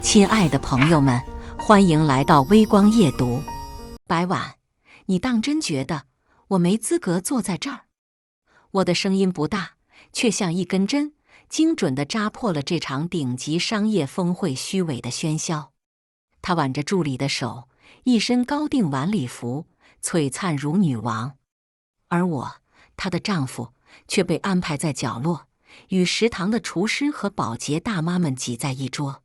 亲爱的朋友们，欢迎来到微光夜读。白婉，你当真觉得我没资格坐在这儿？我的声音不大，却像一根针，精准地扎破了这场顶级商业峰会虚伪的喧嚣。她挽着助理的手，一身高定晚礼服，璀璨如女王。而我，她的丈夫，却被安排在角落，与食堂的厨师和保洁大妈们挤在一桌。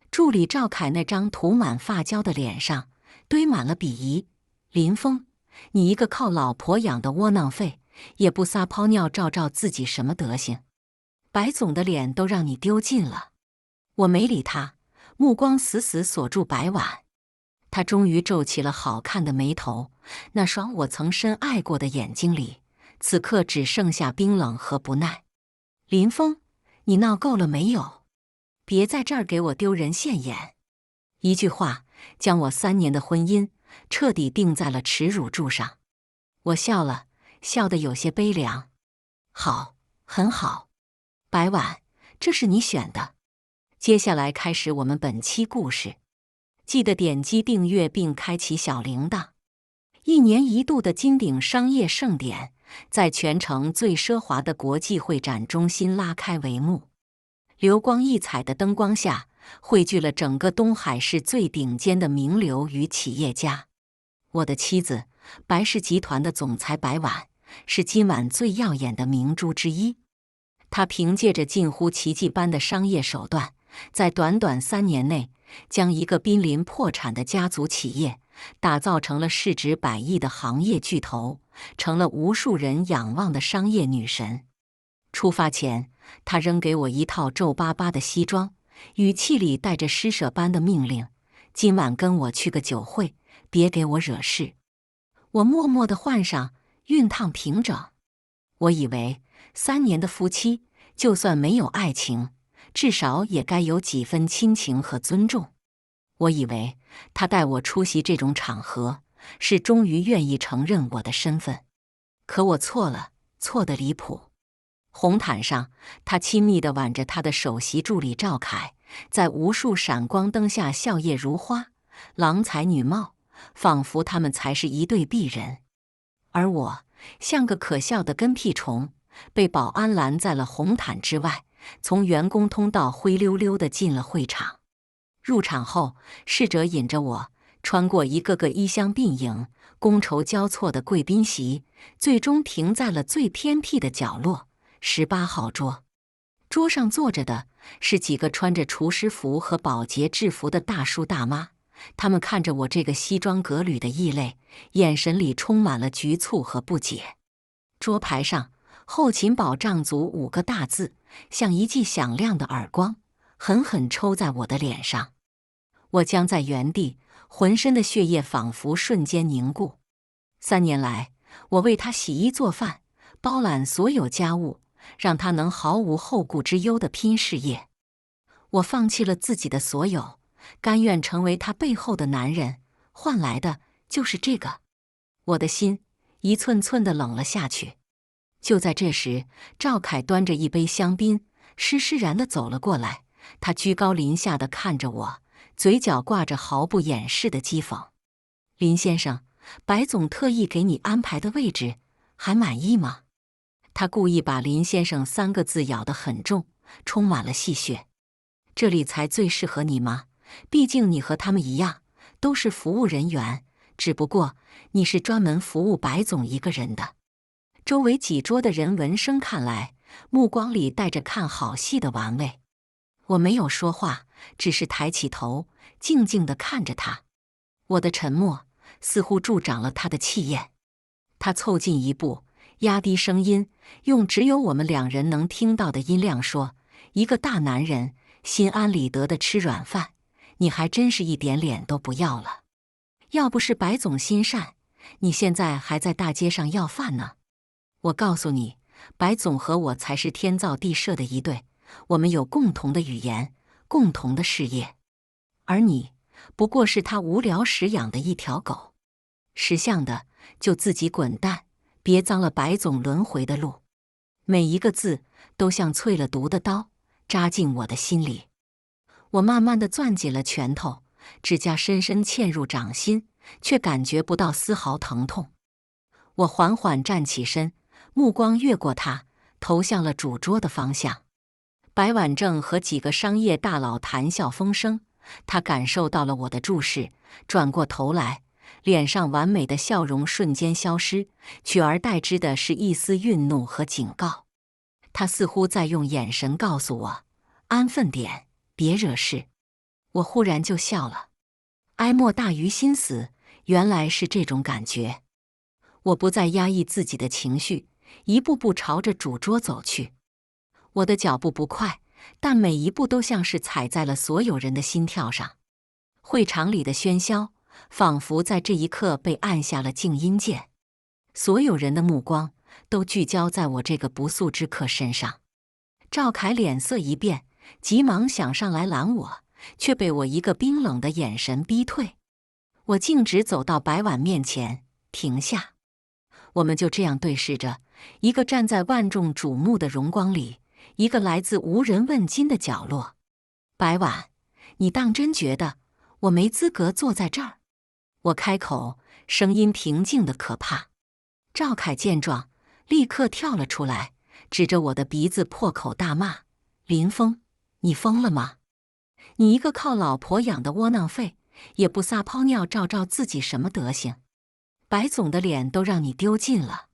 助理赵凯那张涂满发胶的脸上堆满了鄙夷。林峰，你一个靠老婆养的窝囊废，也不撒泡尿照照自己什么德行？白总的脸都让你丢尽了。我没理他，目光死死锁住白婉。他终于皱起了好看的眉头，那双我曾深爱过的眼睛里，此刻只剩下冰冷和不耐。林峰，你闹够了没有？别在这儿给我丢人现眼！一句话将我3年的婚姻彻底钉在了耻辱柱上。我笑了，笑得有些悲凉。好，很好，白婉，这是你选的。接下来开始我们本期故事，记得点击订阅并开启小铃铛。1年1度的金鼎商业盛典，在全城最奢华的国际会展中心拉开帷幕。流光溢彩的灯光下，汇聚了整个东海市最顶尖的名流与企业家。我的妻子，白氏集团的总裁白婉，是今晚最耀眼的明珠之一。她凭借着近乎奇迹般的商业手段，在短短3年内，将一个濒临破产的家族企业打造成了市值100亿的行业巨头，成了无数人仰望的商业女神。出发前，他扔给我一套皱巴巴的西装，语气里带着施舍般的命令：今晚跟我去个酒会，别给我惹事。我默默地换上，熨烫平整。我以为3年的夫妻，就算没有爱情，至少也该有几分亲情和尊重。我以为他带我出席这种场合，是终于愿意承认我的身份。可我错了，错得离谱。红毯上，他亲密地挽着他的首席助理赵凯，在无数闪光灯下笑靥如花，郎才女貌，仿佛他们才是一对璧人。而我像个可笑的跟屁虫，被保安拦在了红毯之外，从员工通道灰溜溜地进了会场。入场后，侍者引着我穿过一个个衣香鬓影、觥筹交错的贵宾席，最终停在了最偏僻的角落。18号桌，桌上坐着的是几个穿着厨师服和保洁制服的大叔大妈，他们看着我这个西装革履的异类，眼神里充满了局促和不解。桌牌上“后勤保障组”5个大字，像一记响亮的耳光，狠狠抽在我的脸上。我僵在原地，浑身的血液仿佛瞬间凝固。3年来，我为他洗衣做饭，包揽所有家务，让他能毫无后顾之忧地拼事业。我放弃了自己的所有，甘愿成为他背后的男人，换来的就是这个。我的心一寸寸地冷了下去。就在这时，赵凯端着一杯香槟，施施然地走了过来。他居高临下地看着我，嘴角挂着毫不掩饰的讥讽：林先生，白总特意给你安排的位置，还满意吗？他故意把林先生3个字咬得很重，充满了戏谑。这里才最适合你吗？毕竟你和他们一样，都是服务人员，只不过你是专门服务白总一个人的。周围几桌的人闻声看来，目光里带着看好戏的玩味。我没有说话，只是抬起头，静静地看着他。我的沉默似乎助长了他的气焰。他凑近一步，压低声音，用只有我们2人能听到的音量说：一个大男人心安理得地吃软饭，你还真是一点脸都不要了。要不是白总心善，你现在还在大街上要饭呢。我告诉你，白总和我才是天造地设的一对，我们有共同的语言，共同的事业。而你，不过是他无聊时养的一条狗。识相的就自己滚蛋，别脏了白总轮回的路。每一个字都像淬了毒的刀，扎进我的心里。我慢慢地攥紧了拳头，指甲深深嵌入掌心，却感觉不到丝毫疼痛。我缓缓站起身，目光越过他，投向了主桌的方向。白婉正和几个商业大佬谈笑风生，他感受到了我的注视，转过头来，脸上完美的笑容瞬间消失，取而代之的是一丝愠怒和警告。他似乎在用眼神告诉我：安分点，别惹事。我忽然就笑了，哀莫大于心死，原来是这种感觉。我不再压抑自己的情绪，一步步朝着主桌走去。我的脚步不快，但每一步都像是踩在了所有人的心跳上。会场里的喧嚣仿佛在这一刻被按下了静音键，所有人的目光都聚焦在我这个不速之客身上。赵凯脸色一变，急忙想上来拦我，却被我一个冰冷的眼神逼退。我径直走到白婉面前，停下。我们就这样对视着，一个站在万众瞩目的荣光里，一个来自无人问津的角落。白婉，你当真觉得我没资格坐在这儿？我开口，声音平静的可怕。赵凯见状，立刻跳了出来，指着我的鼻子破口大骂：林峰，你疯了吗？你一个靠老婆养的窝囊废，也不撒泡尿照照自己什么德行？白总的脸都让你丢尽了。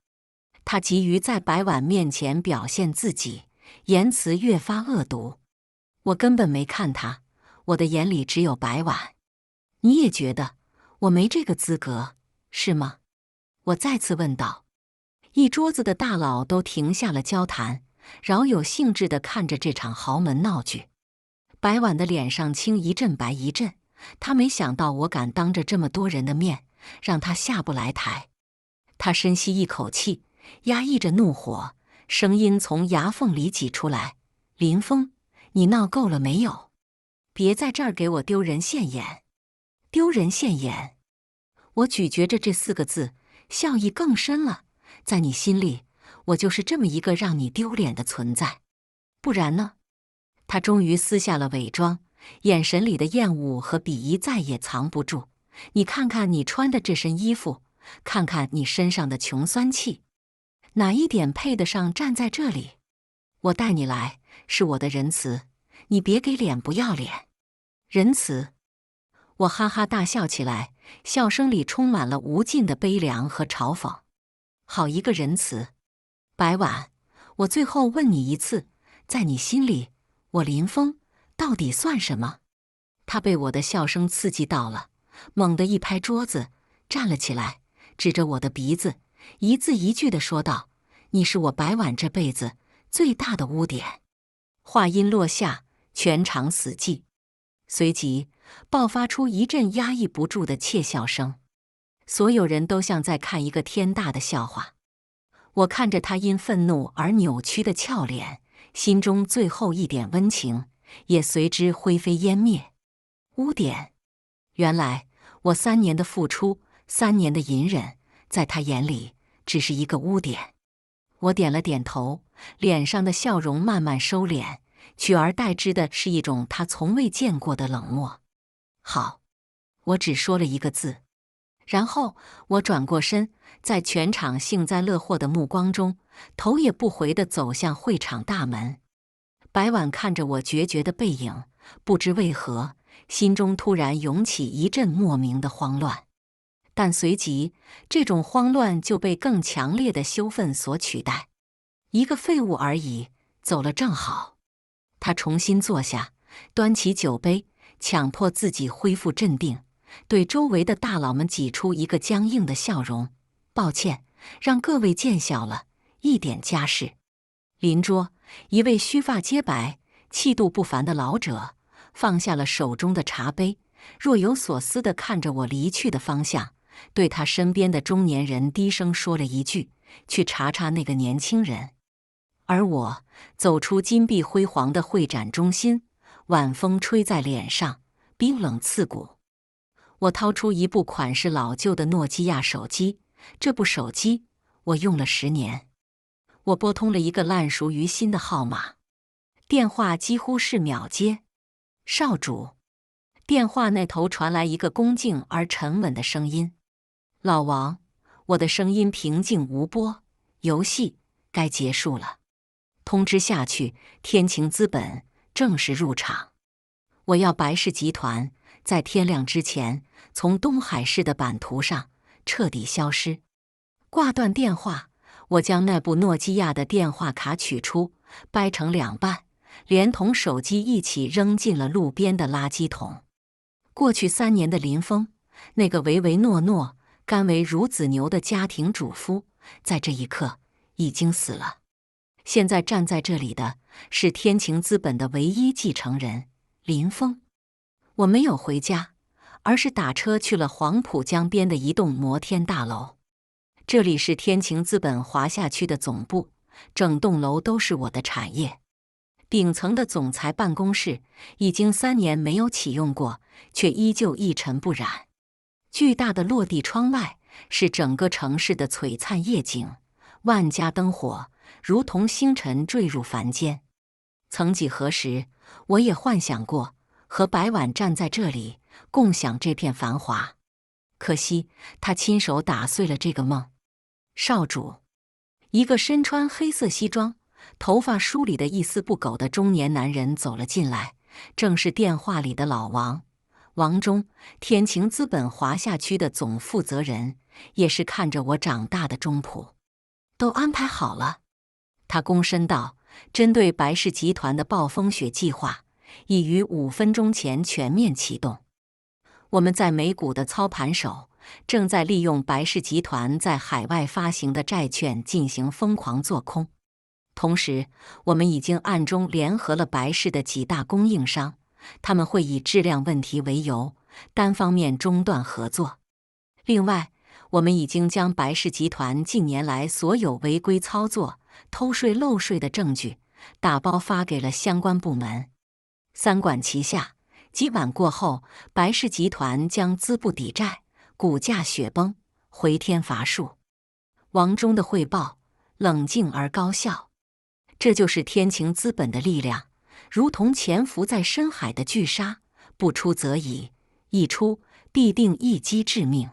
他急于在白婉面前表现自己，言辞越发恶毒。我根本没看他，我的眼里只有白婉。你也觉得我没这个资格，是吗？我再次问道。一桌子的大佬都停下了交谈，饶有兴致地看着这场豪门闹剧。白婉的脸上青一阵白一阵，他没想到我敢当着这么多人的面让他下不来台。他深吸一口气，压抑着怒火，声音从牙缝里挤出来：林峰，你闹够了没有？别在这儿给我丢人现眼。丢人现眼。我咀嚼着这4个字，笑意更深了。在你心里，我就是这么一个让你丢脸的存在，不然呢？他终于撕下了伪装，眼神里的厌恶和鄙夷再也藏不住。你看看你穿的这身衣服，看看你身上的穷酸气，哪一点配得上站在这里？我带你来是我的仁慈，你别给脸不要脸。仁慈？我哈哈大笑起来，笑声里充满了无尽的悲凉和嘲讽。好一个仁慈！白婉，我最后问你一次，在你心里，我林峰到底算什么？他被我的笑声刺激到了，猛地一拍桌子，站了起来，指着我的鼻子，一字一句地说道：你是我白婉这辈子最大的污点。话音落下，全场死寂，随即爆发出一阵压抑不住的窃笑声。所有人都像在看一个天大的笑话。我看着他因愤怒而扭曲的俏脸，心中最后一点温情也随之灰飞烟灭。污点？原来我3年的付出，3年的隐忍，在他眼里只是一个污点。我点了点头，脸上的笑容慢慢收敛，取而代之的是一种他从未见过的冷漠。好，我只说了一个字。然后我转过身，在全场幸灾乐祸的目光中，头也不回地走向会场大门。白婉看着我决绝的背影，不知为何，心中突然涌起一阵莫名的慌乱。但随即，这种慌乱就被更强烈的羞愤所取代。一个废物而已，走了正好。他重新坐下，端起酒杯，强迫自己恢复镇定，对周围的大佬们挤出一个僵硬的笑容：抱歉，让各位见笑了，一点家事。邻桌一位须发皆白、气度不凡的老者放下了手中的茶杯，若有所思地看着我离去的方向，对他身边的中年人低声说了一句：去查查那个年轻人。而我走出金碧辉煌的会展中心，晚风吹在脸上，冰冷刺骨。我掏出一部款式老旧的诺基亚手机，这部手机我用了10年。我拨通了一个烂熟于心的号码，电话几乎是秒接。少主。电话那头传来一个恭敬而沉稳的声音。老王，我的声音平静无波。游戏该结束了。通知下去，天晴资本正式入场。我要白氏集团在天亮之前从东海市的版图上彻底消失。挂断电话，我将那部诺基亚的电话卡取出，掰成2半，连同手机一起扔进了路边的垃圾桶。过去3年的林峰，那个唯唯诺诺、甘为孺子牛的家庭主夫，在这一刻已经死了。现在站在这里的是天晴资本的唯一继承人林峰。我没有回家，而是打车去了黄浦江边的一栋摩天大楼。这里是天晴资本华夏区的总部，整栋楼都是我的产业。顶层的总裁办公室已经3年没有启用过，却依旧一尘不染。巨大的落地窗外是整个城市的璀璨夜景，万家灯火如同星辰坠入凡间。曾几何时，我也幻想过和白婉站在这里共享这片繁华，可惜他亲手打碎了这个梦。少主，一个身穿黑色西装、头发梳理得一丝不苟的中年男人走了进来，正是电话里的老王，王忠，天晴资本华夏区的总负责人，也是看着我长大的中普。都安排好了。他躬身道，针对白氏集团的暴风雪计划已于5分钟前全面启动。我们在美股的操盘手正在利用白氏集团在海外发行的债券进行疯狂做空。同时，我们已经暗中联合了白氏的几大供应商，他们会以质量问题为由，单方面中断合作。另外，我们已经将白氏集团近年来所有违规操作、偷税漏税的证据打包发给了相关部门。三管齐下，几晚过后，白氏集团将资不抵债，股价雪崩，回天乏术。王忠的汇报冷静而高效，这就是天晴资本的力量，如同潜伏在深海的巨鲨，不出则已，一出必定一击致命。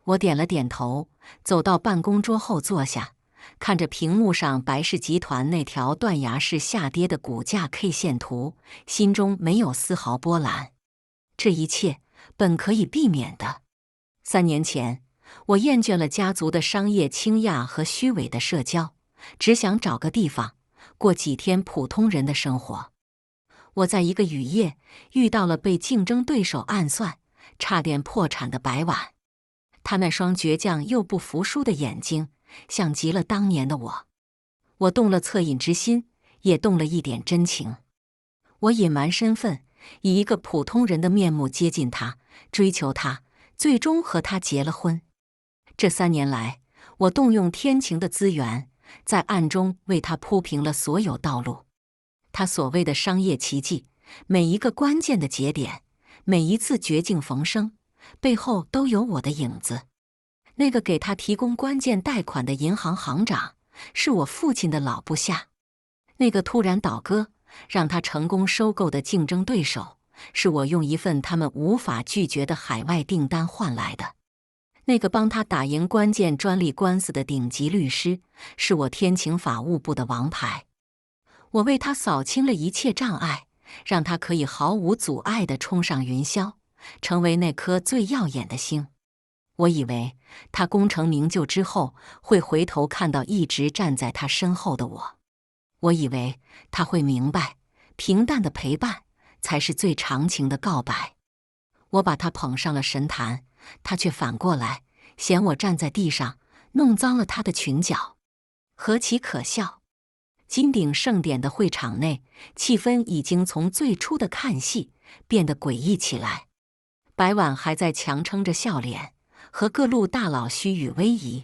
我点了点头，走到办公桌后坐下，看着屏幕上白氏集团那条断崖式下跌的股价 K 线图，心中没有丝毫波澜。这一切本可以避免的。3年前，我厌倦了家族的商业倾轧和虚伪的社交，只想找个地方过几天普通人的生活。我在一个雨夜遇到了被竞争对手暗算，差点破产的白婉。他那双倔强又不服输的眼睛，像极了当年的我。我动了恻隐之心，也动了一点真情。我隐瞒身份，以一个普通人的面目接近他，追求他，最终和他结了婚。这3年来，我动用天晴的资源，在暗中为他铺平了所有道路。他所谓的商业奇迹，每一个关键的节点，每一次绝境逢生，背后都有我的影子。那个给他提供关键贷款的银行行长，是我父亲的老部下。那个突然倒戈，让他成功收购的竞争对手，是我用一份他们无法拒绝的海外订单换来的。那个帮他打赢关键专利官司的顶级律师，是我天晴法务部的王牌。我为他扫清了一切障碍，让他可以毫无阻碍地冲上云霄，成为那颗最耀眼的星。我以为他功成名就之后会回头看到一直站在他身后的我。我以为他会明白，平淡的陪伴才是最长情的告白。我把他捧上了神坛，他却反过来嫌我站在地上弄脏了他的裙角，何其可笑！金鼎盛典的会场内，气氛已经从最初的看戏变得诡异起来。白婉还在强撑着笑脸，和各路大佬虚与委蛇。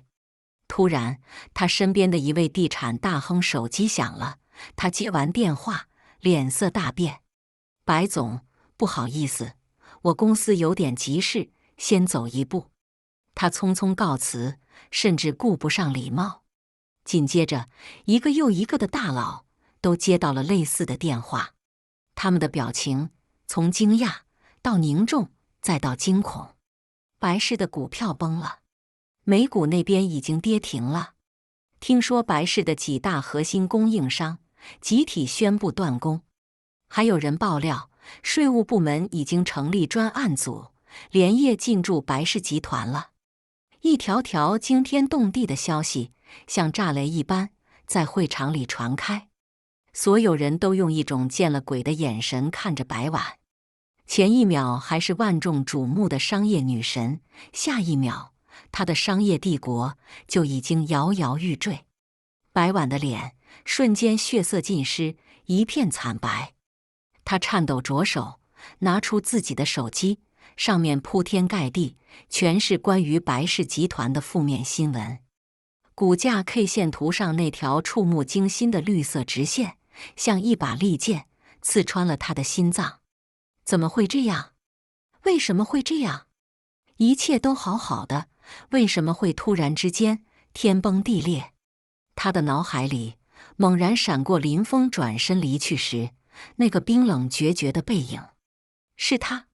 突然，他身边的一位地产大亨手机响了，他接完电话，脸色大变。白总，不好意思，我公司有点急事，先走一步。他匆匆告辞，甚至顾不上礼貌。紧接着，一个又一个的大佬都接到了类似的电话，他们的表情从惊讶到凝重，再到惊恐。白氏的股票崩了，美股那边已经跌停了。听说白氏的几大核心供应商集体宣布断供，还有人爆料，税务部门已经成立专案组，连夜进驻白氏集团了。一条条惊天动地的消息像炸雷一般在会场里传开，所有人都用一种见了鬼的眼神看着白婉。前一秒还是万众瞩目的商业女神，下一秒她的商业帝国就已经摇摇欲坠。白婉的脸瞬间血色尽失，一片惨白。她颤抖着手拿出自己的手机，上面铺天盖地全是关于白氏集团的负面新闻。股价 K 线图上那条触目惊心的绿色直线，像一把利剑刺穿了他的心脏。怎么会这样？为什么会这样？一切都好好的，为什么会突然之间天崩地裂？他的脑海里猛然闪过林峰转身离去时那个冰冷决绝的背影。是他，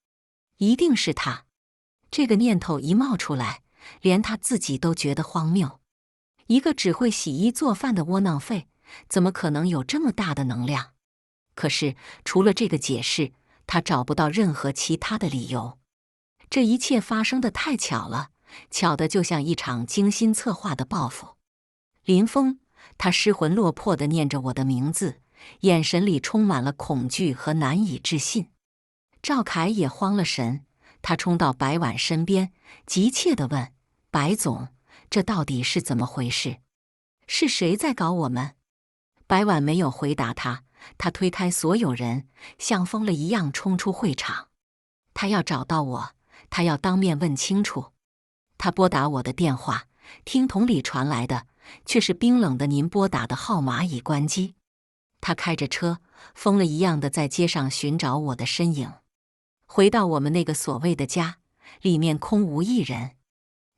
一定是他。这个念头一冒出来，连他自己都觉得荒谬。一个只会洗衣做饭的窝囊废，怎么可能有这么大的能量？可是除了这个解释，他找不到任何其他的理由。这一切发生得太巧了，巧得就像一场精心策划的报复。林峰，他失魂落魄地念着我的名字，眼神里充满了恐惧和难以置信。赵凯也慌了神，他冲到白婉身边，急切地问：“白总，这到底是怎么回事？是谁在搞我们？”白婉没有回答他，他推开所有人，像疯了一样冲出会场。他要找到我，他要当面问清楚。他拨打我的电话，听筒里传来的却是冰冷的“您拨打的号码已关机”。他开着车，疯了一样的在街上寻找我的身影。回到我们那个所谓的家，里面空无一人。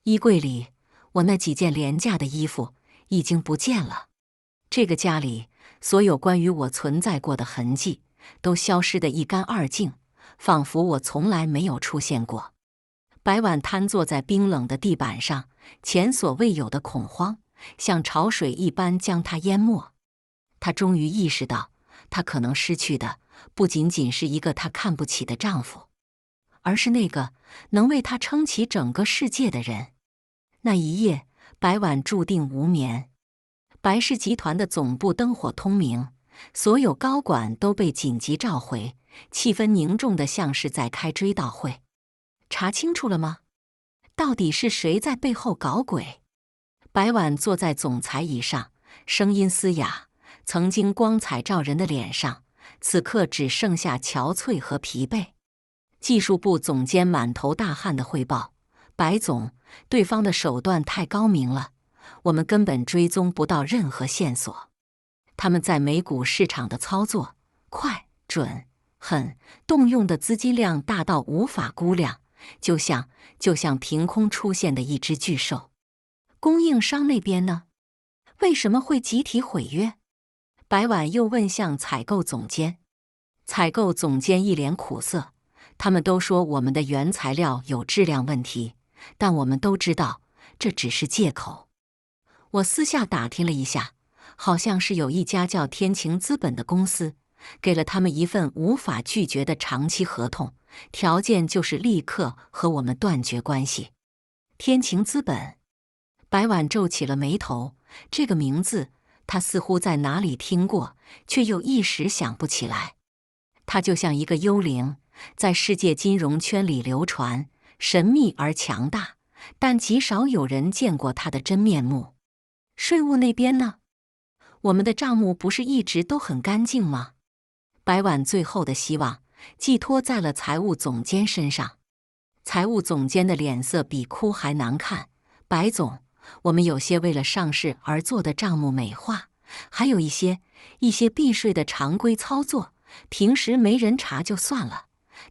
衣柜里，我那几件廉价的衣服已经不见了。这个家里，所有关于我存在过的痕迹都消失得一干二净，仿佛我从来没有出现过。白婉瘫坐在冰冷的地板上，前所未有的恐慌像潮水一般将她淹没。她终于意识到，她可能失去的不仅仅是一个她看不起的丈夫，而是那个能为她撑起整个世界的人。那一夜，白婉注定无眠。白氏集团的总部灯火通明，所有高管都被紧急召回，气氛凝重得像是在开追悼会。查清楚了吗？到底是谁在背后搞鬼？白婉坐在总裁椅上，声音嘶哑，曾经光彩照人的脸上，此刻只剩下憔悴和疲惫。技术部总监满头大汗地汇报：“白总，对方的手段太高明了，我们根本追踪不到任何线索。他们在美股市场的操作快、准、狠，动用的资金量大到无法估量，就像凭空出现的一只巨兽。供应商那边呢？为什么会集体毁约？”白婉又问向采购总监。采购总监一脸苦涩，他们都说我们的原材料有质量问题，但我们都知道这只是借口。我私下打听了一下，好像是有一家叫天晴资本的公司，给了他们一份无法拒绝的长期合同，条件就是立刻和我们断绝关系。天晴资本，白婉皱起了眉头，这个名字他似乎在哪里听过，却又一时想不起来。他就像一个幽灵，在世界金融圈里流传，神秘而强大，但极少有人见过他的真面目。税务那边呢？我们的账目不是一直都很干净吗？白婉最后的希望寄托在了财务总监身上。财务总监的脸色比哭还难看。白总，我们有些为了上市而做的账目美化，还有一些避税的常规操作，平时没人查就算了，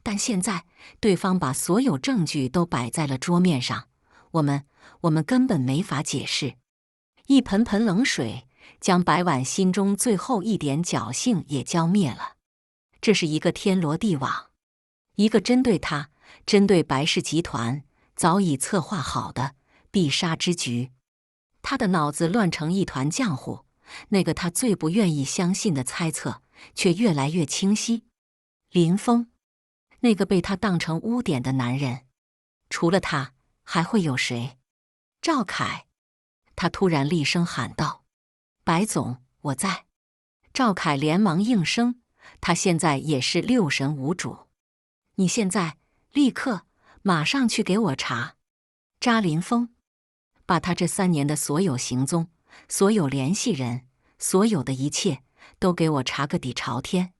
但现在对方把所有证据都摆在了桌面上，我们根本没法解释。一盆盆冷水将白婉心中最后一点侥幸也浇灭了。这是一个天罗地网。一个针对他、针对白氏集团早已策划好的必杀之局。他的脑子乱成一团浆糊，那个他最不愿意相信的猜测却越来越清晰。林峰，那个被他当成污点的男人，除了他还会有谁？赵凯，他突然厉声喊道：“白总，我在。”赵凯连忙应声，他现在也是六神无主。你现在立刻马上去给我查查林峰，把他这3年的所有行踪、所有联系人、所有的一切都给我查个底朝天。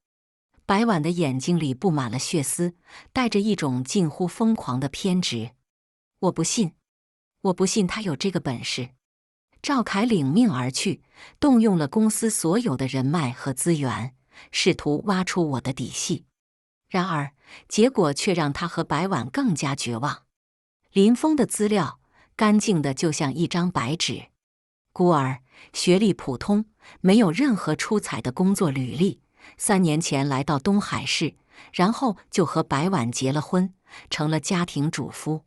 白婉的眼睛里布满了血丝，带着一种近乎疯狂的偏执。我不信，我不信他有这个本事。赵凯领命而去，动用了公司所有的人脉和资源，试图挖出我的底细。然而，结果却让他和白婉更加绝望。林峰的资料干净的就像一张白纸，孤儿，学历普通，没有任何出彩的工作履历。3年前来到东海市，然后就和白婉结了婚，成了家庭主妇。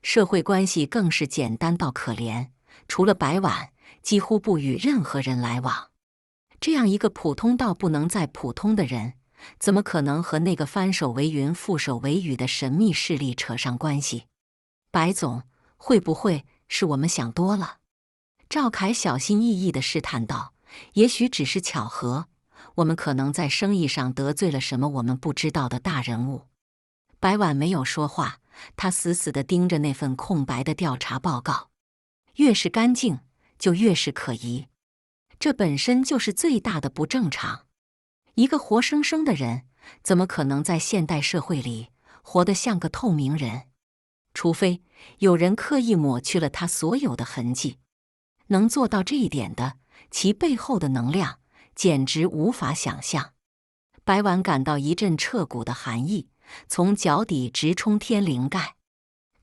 社会关系更是简单到可怜，除了白婉，几乎不与任何人来往。这样一个普通到不能再普通的人，怎么可能和那个翻手为云覆手为雨的神秘势力扯上关系？白总，会不会是我们想多了？赵凯小心翼翼地试探道：“也许只是巧合，我们可能在生意上得罪了什么我们不知道的大人物。”白婉没有说话，她死死地盯着那份空白的调查报告。越是干净，就越是可疑。这本身就是最大的不正常。一个活生生的人，怎么可能在现代社会里活得像个透明人？除非有人刻意抹去了他所有的痕迹。能做到这一点的，其背后的能量简直无法想象。白婉感到一阵彻骨的寒意，从脚底直冲天灵盖。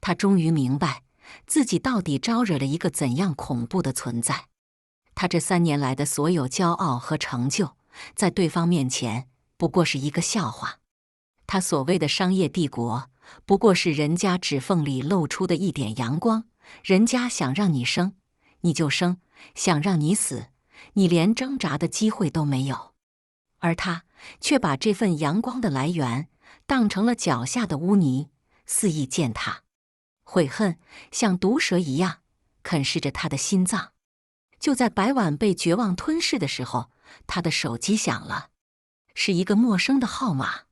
他终于明白，自己到底招惹了一个怎样恐怖的存在。他这3年来的所有骄傲和成就，在对方面前不过是一个笑话。他所谓的商业帝国，不过是人家指缝里露出的一点阳光。人家想让你生，你就生；想让你死，你连挣扎的机会都没有。而他却把这份阳光的来源当成了脚下的污泥，肆意践踏。悔恨像毒蛇一样啃噬着他的心脏。就在白婉被绝望吞噬的时候，他的手机响了，是一个陌生的号码。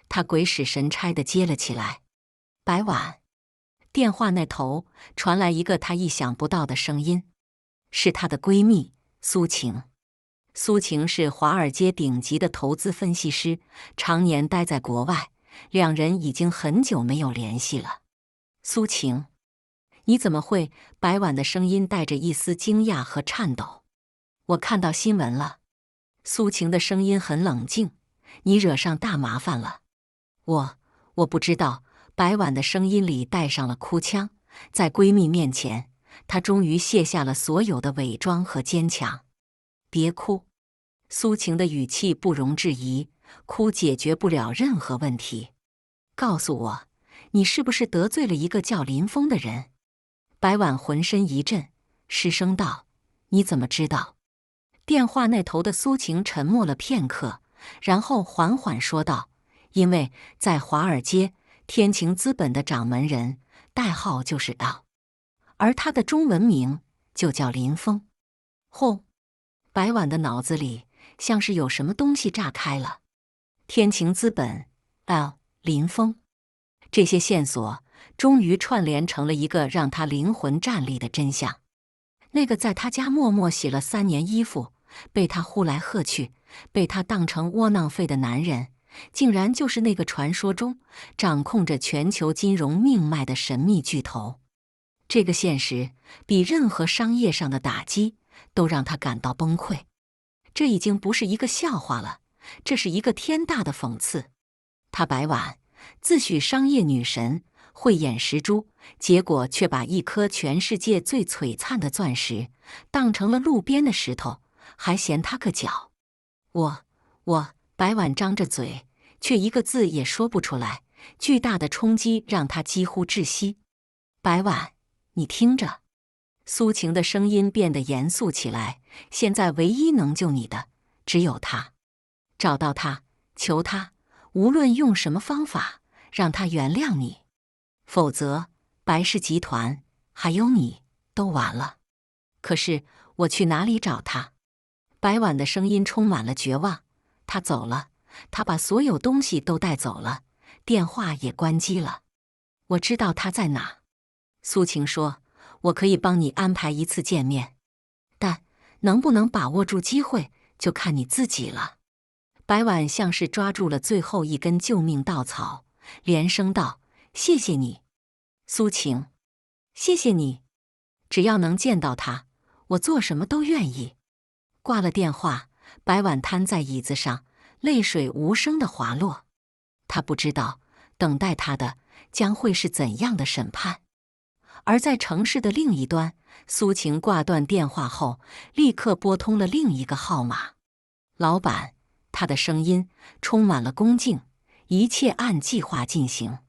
他鬼使神差地接了起来。白婉，电话那头传来一个他意想不到的声音，是她的闺蜜苏晴。苏晴是华尔街顶级的投资分析师，常年待在国外，两人已经很久没有联系了。苏晴，你怎么会？白婉的声音带着一丝惊讶和颤抖。我看到新闻了。苏晴的声音很冷静。你惹上大麻烦了。我不知道。白婉的声音里带上了哭腔。在闺蜜面前，她终于卸下了所有的伪装和坚强。别哭。苏晴的语气不容置疑，哭解决不了任何问题。告诉我，你是不是得罪了一个叫林峰的人？白婉浑身一震，失声道：“你怎么知道？”电话那头的苏晴沉默了片刻，然后缓缓说道：“因为在华尔街，天晴资本的掌门人代号就是 L， 而他的中文名就叫林峰。”轰！白婉的脑子里像是有什么东西炸开了。天晴资本 L 林峰，这些线索终于串联成了一个让他灵魂战栗的真相。那个在他家默默洗了3年衣服，被他呼来喝去，被他当成窝囊废的男人，竟然就是那个传说中掌控着全球金融命脉的神秘巨头。这个现实比任何商业上的打击都让他感到崩溃。这已经不是一个笑话了，这是一个天大的讽刺。他白婉自诩商业女神，慧眼识珠，结果却把一颗全世界最璀璨的钻石当成了路边的石头，还嫌他个脚。我，白婉张着嘴，却一个字也说不出来，巨大的冲击让他几乎窒息。白婉，你听着。苏晴的声音变得严肃起来。现在唯一能救你的，只有他。找到他，求他，无论用什么方法，让他原谅你。否则，白氏集团还有你都完了。可是我去哪里找他？白婉的声音充满了绝望。他走了，他把所有东西都带走了，电话也关机了。我知道他在哪。苏晴说，我可以帮你安排一次见面，但能不能把握住机会，就看你自己了。白婉像是抓住了最后一根救命稻草，连声道：谢谢你，苏晴，谢谢你。只要能见到他，我做什么都愿意。挂了电话，白婉瘫在椅子上，泪水无声地滑落。她不知道等待她的将会是怎样的审判。而在城市的另一端，苏晴挂断电话后，立刻拨通了另一个号码。老板，他的声音充满了恭敬，一切按计划进行。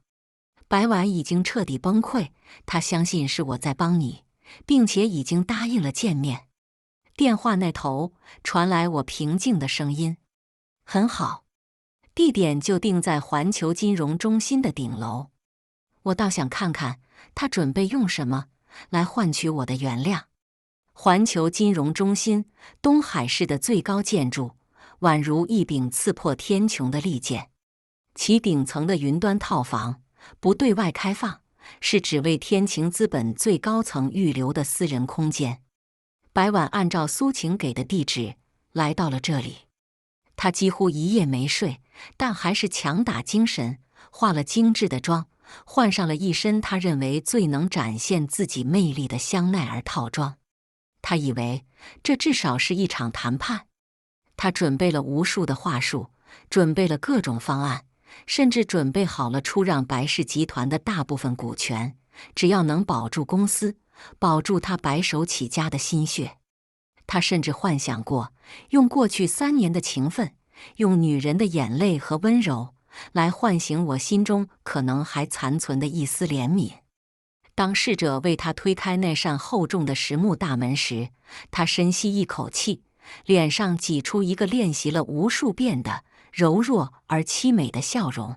白婉已经彻底崩溃，他相信是我在帮你，并且已经答应了见面。电话那头传来我平静的声音：很好，地点就定在环球金融中心的顶楼。我倒想看看他准备用什么来换取我的原谅。环球金融中心，东海市的最高建筑，宛如一柄刺破天穹的利剑。其顶层的云端套房不对外开放，是只为天晴资本最高层预留的私人空间。白婉按照苏晴给的地址来到了这里。她几乎一夜没睡，但还是强打精神，化了精致的妆，换上了一身她认为最能展现自己魅力的香奈儿套装。她以为这至少是一场谈判。她准备了无数的话术，准备了各种方案，甚至准备好了出让白氏集团的大部分股权，只要能保住公司，保住他白手起家的心血。他甚至幻想过用过去3年的情分，用女人的眼泪和温柔来唤醒我心中可能还残存的一丝怜悯。当侍者为他推开那扇厚重的实木大门时，他深吸一口气，脸上挤出一个练习了无数遍的柔弱而凄美的笑容。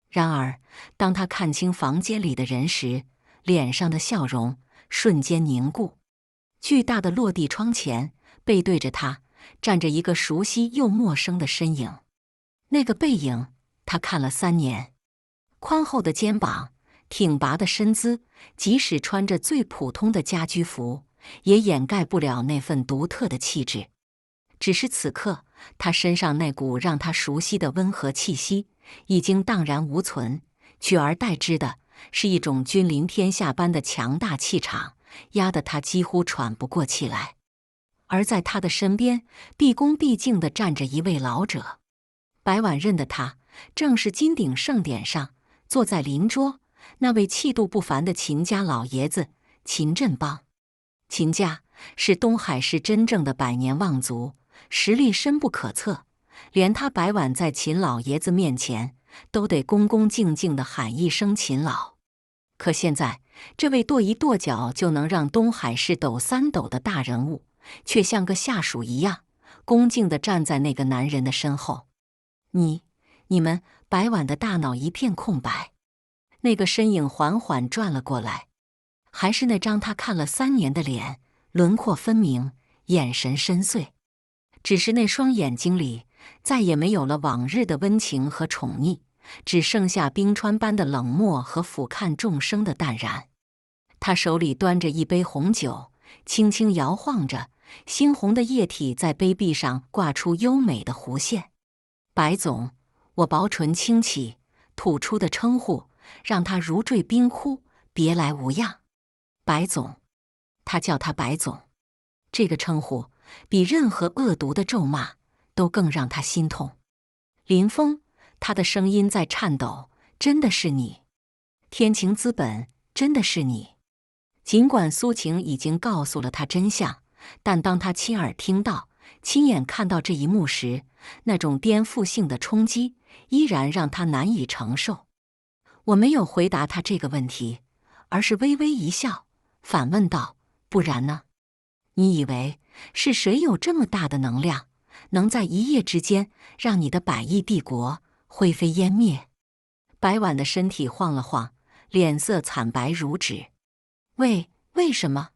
然而，当他看清房间里的人时，脸上的笑容瞬间凝固。巨大的落地窗前，背对着他，站着一个熟悉又陌生的身影。那个背影，他看了3年。宽厚的肩膀，挺拔的身姿，即使穿着最普通的家居服，也掩盖不了那份独特的气质。只是此刻，他身上那股让他熟悉的温和气息已经荡然无存，取而代之的是一种君临天下般的强大气场，压得他几乎喘不过气来。而在他的身边，毕恭毕敬地站着一位老者。白婉认得他，正是金鼎盛典上坐在邻桌那位气度不凡的秦家老爷子秦振邦。秦家是东海市真正的百年望族，实力深不可测，连他白婉在秦老爷子面前都得恭恭敬敬地喊一声秦老。可现在，这位跺一跺脚就能让东海市抖3抖的大人物，却像个下属一样，恭敬地站在那个男人的身后。你们，白婉的大脑一片空白。那个身影缓缓转了过来，还是那张他看了3年的脸，轮廓分明，眼神深邃。只是那双眼睛里再也没有了往日的温情和宠溺，只剩下冰川般的冷漠和俯瞰众生的淡然。他手里端着一杯红酒，轻轻摇晃着，猩红的液体在杯壁上挂出优美的弧线。白总，我薄唇轻启，吐出的称呼让他如坠冰窟，别来无恙。白总，他叫他白总，这个称呼比任何恶毒的咒骂都更让他心痛。林峰，他的声音在颤抖，真的是你？天晴资本，真的是你？尽管苏晴已经告诉了他真相，但当他亲耳听到、亲眼看到这一幕时，那种颠覆性的冲击依然让他难以承受。我没有回答他这个问题，而是微微一笑，反问道：“不然呢？你以为是谁有这么大的能量，能在一夜之间让你的100亿帝国灰飞烟灭？”白婉的身体晃了晃，脸色惨白如纸。为什么？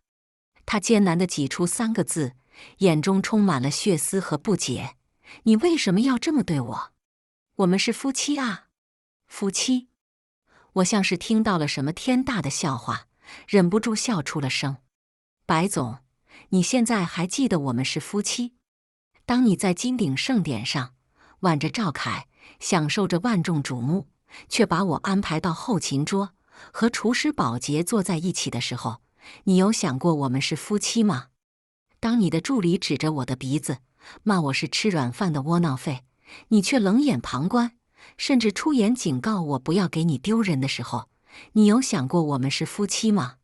他艰难地挤出3个字，眼中充满了血丝和不解。你为什么要这么对我？我们是夫妻啊！夫妻？我像是听到了什么天大的笑话，忍不住笑出了声。白总，你现在还记得我们是夫妻？当你在金鼎盛典上挽着赵凯，享受着万众瞩目，却把我安排到后勤桌，和厨师保洁坐在一起的时候，你有想过我们是夫妻吗？当你的助理指着我的鼻子，骂我是吃软饭的窝囊废，你却冷眼旁观，甚至出言警告我不要给你丢人的时候，你有想过我们是夫妻吗？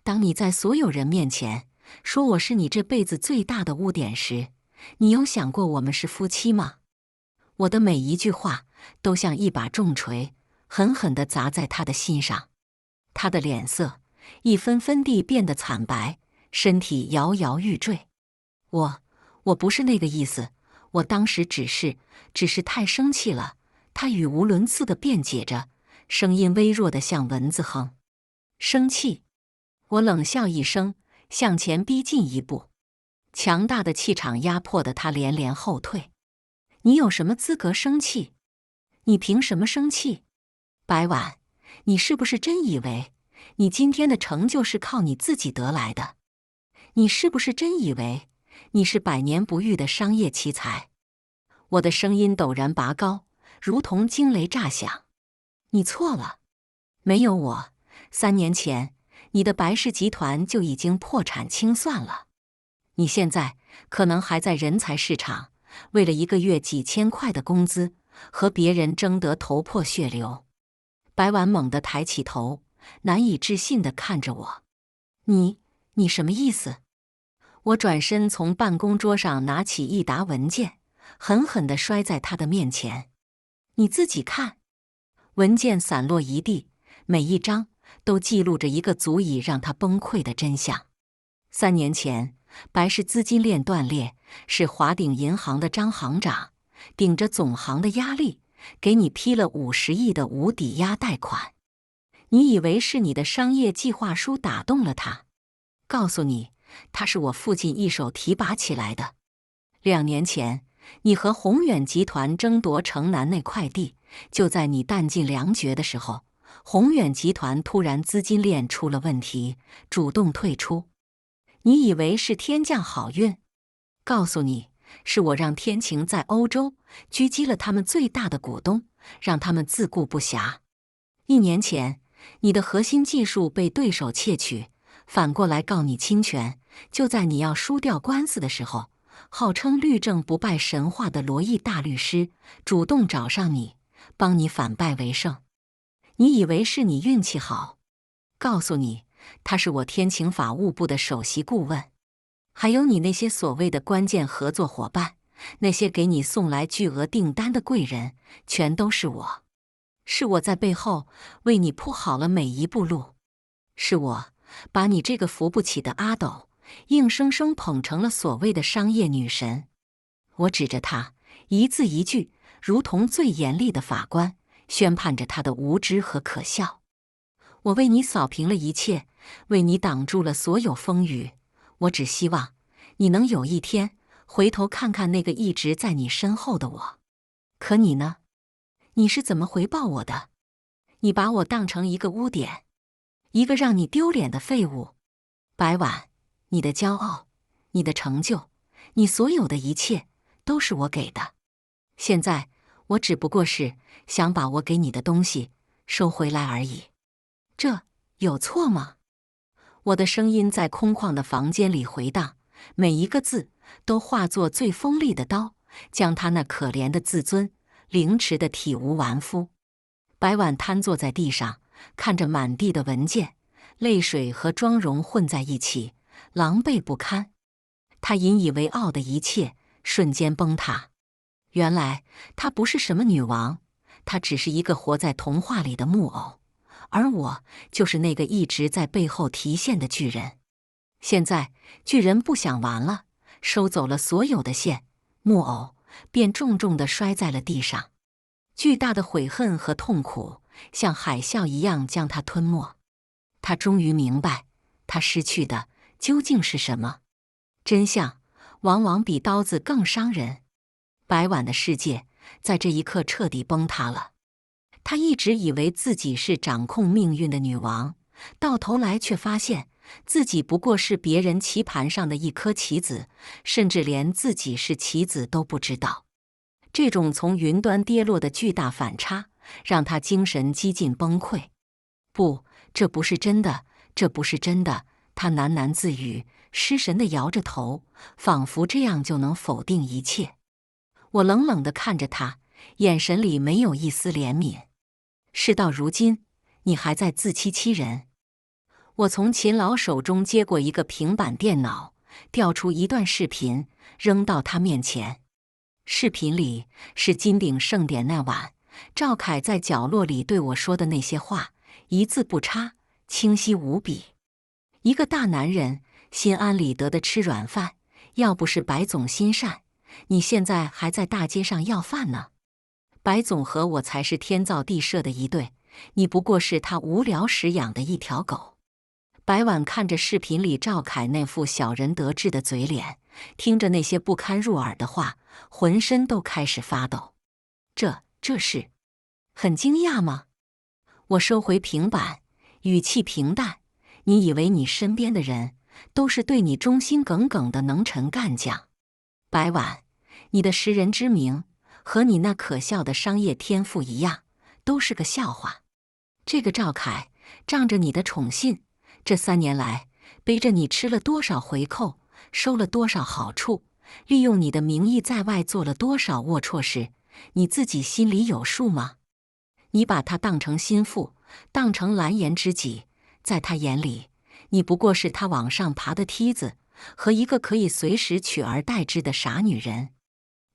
当你在所有人面前说我是你这辈子最大的污点时，你有想过我们是夫妻吗？我的每一句话都像一把重锤，狠狠地砸在他的心上。他的脸色一分分地变得惨白，身体摇摇欲坠。我不是那个意思，我当时只是太生气了。他语无伦次地辩解着，声音微弱得像蚊子哼。生气？我冷笑一声，向前逼近一步。强大的气场压迫得他连连后退。你有什么资格生气？你凭什么生气？白婉，你是不是真以为你今天的成就是靠你自己得来的？你是不是真以为你是百年不遇的商业奇才？我的声音陡然拔高，如同惊雷炸响。你错了，没有我，3年前你的白氏集团就已经破产清算了。你现在可能还在人才市场，为了1个月几千块的工资，和别人争得头破血流。白婉猛地抬起头，难以置信地看着我。你什么意思？我转身从办公桌上拿起一沓文件，狠狠地摔在他的面前。你自己看。文件散落一地，每一张都记录着一个足以让他崩溃的真相。3年前，白氏资金链断裂，是华鼎银行的张行长顶着总行的压力，给你批了50亿的无抵押贷款。你以为是你的商业计划书打动了他？告诉你，他是我父亲一手提拔起来的。2年前，你和宏远集团争夺城南那块地，就在你弹尽粮绝的时候，宏远集团突然资金链出了问题，主动退出。你以为是天降好运？告诉你，是我让天晴在欧洲狙击了他们最大的股东，让他们自顾不暇。1年前，你的核心技术被对手窃取，反过来告你侵权。就在你要输掉官司的时候，号称律政不败神话的罗毅大律师主动找上你，帮你反败为胜。你以为是你运气好？告诉你，他是我天晴法务部的首席顾问。还有你那些所谓的关键合作伙伴，那些给你送来巨额订单的贵人，全都是我。是我在背后为你铺好了每一步路。是我把你这个扶不起的阿斗硬生生捧成了所谓的商业女神。我指着他，一字一句，如同最严厉的法官，宣判着他的无知和可笑。我为你扫平了一切，为你挡住了所有风雨。我只希望你能有一天回头看看那个一直在你身后的我。可你呢？你是怎么回报我的？你把我当成一个污点，一个让你丢脸的废物。白婉，你的骄傲，你的成就，你所有的一切都是我给的。现在我只不过是想把我给你的东西收回来而已。这有错吗？我的声音在空旷的房间里回荡，每一个字都化作最锋利的刀，将他那可怜的自尊凌迟得体无完肤。白婉瘫坐在地上，看着满地的文件，泪水和妆容混在一起，狼狈不堪。她引以为傲的一切瞬间崩塌。原来她不是什么女王，她只是一个活在童话里的木偶。而我就是那个一直在背后提线的巨人。现在巨人不想玩了，收走了所有的线，木偶便重重地摔在了地上。巨大的悔恨和痛苦像海啸一样将他吞没。他终于明白，他失去的究竟是什么。真相往往比刀子更伤人。白婉的世界在这一刻彻底崩塌了。她一直以为自己是掌控命运的女王，到头来却发现自己不过是别人棋盘上的一颗棋子，甚至连自己是棋子都不知道。这种从云端跌落的巨大反差，让她精神几近崩溃。不，这不是真的，这不是真的。她喃喃自语，失神地摇着头，仿佛这样就能否定一切。我冷冷地看着她，眼神里没有一丝怜悯。事到如今，你还在自欺欺人。我从秦老手中接过一个平板电脑，调出一段视频，扔到他面前。视频里是金鼎盛典那晚，赵凯在角落里对我说的那些话，一字不差，清晰无比。一个大男人心安理得地吃软饭，要不是白总心善，你现在还在大街上要饭呢。白总和我才是天造地设的一对，你不过是他无聊时养的一条狗。白婉看着视频里赵凯那副小人得志的嘴脸，听着那些不堪入耳的话，浑身都开始发抖。这是很惊讶吗？我收回平板，语气平淡。你以为你身边的人都是对你忠心耿耿的能臣干将？白婉，你的识人之明和你那可笑的商业天赋一样，都是个笑话。这个赵凯仗着你的宠信，这3年来背着你吃了多少回扣，收了多少好处，利用你的名义在外做了多少龌龊事，你自己心里有数吗？你把他当成心腹，当成蓝颜知己，在他眼里，你不过是他往上爬的梯子，和一个可以随时取而代之的傻女人。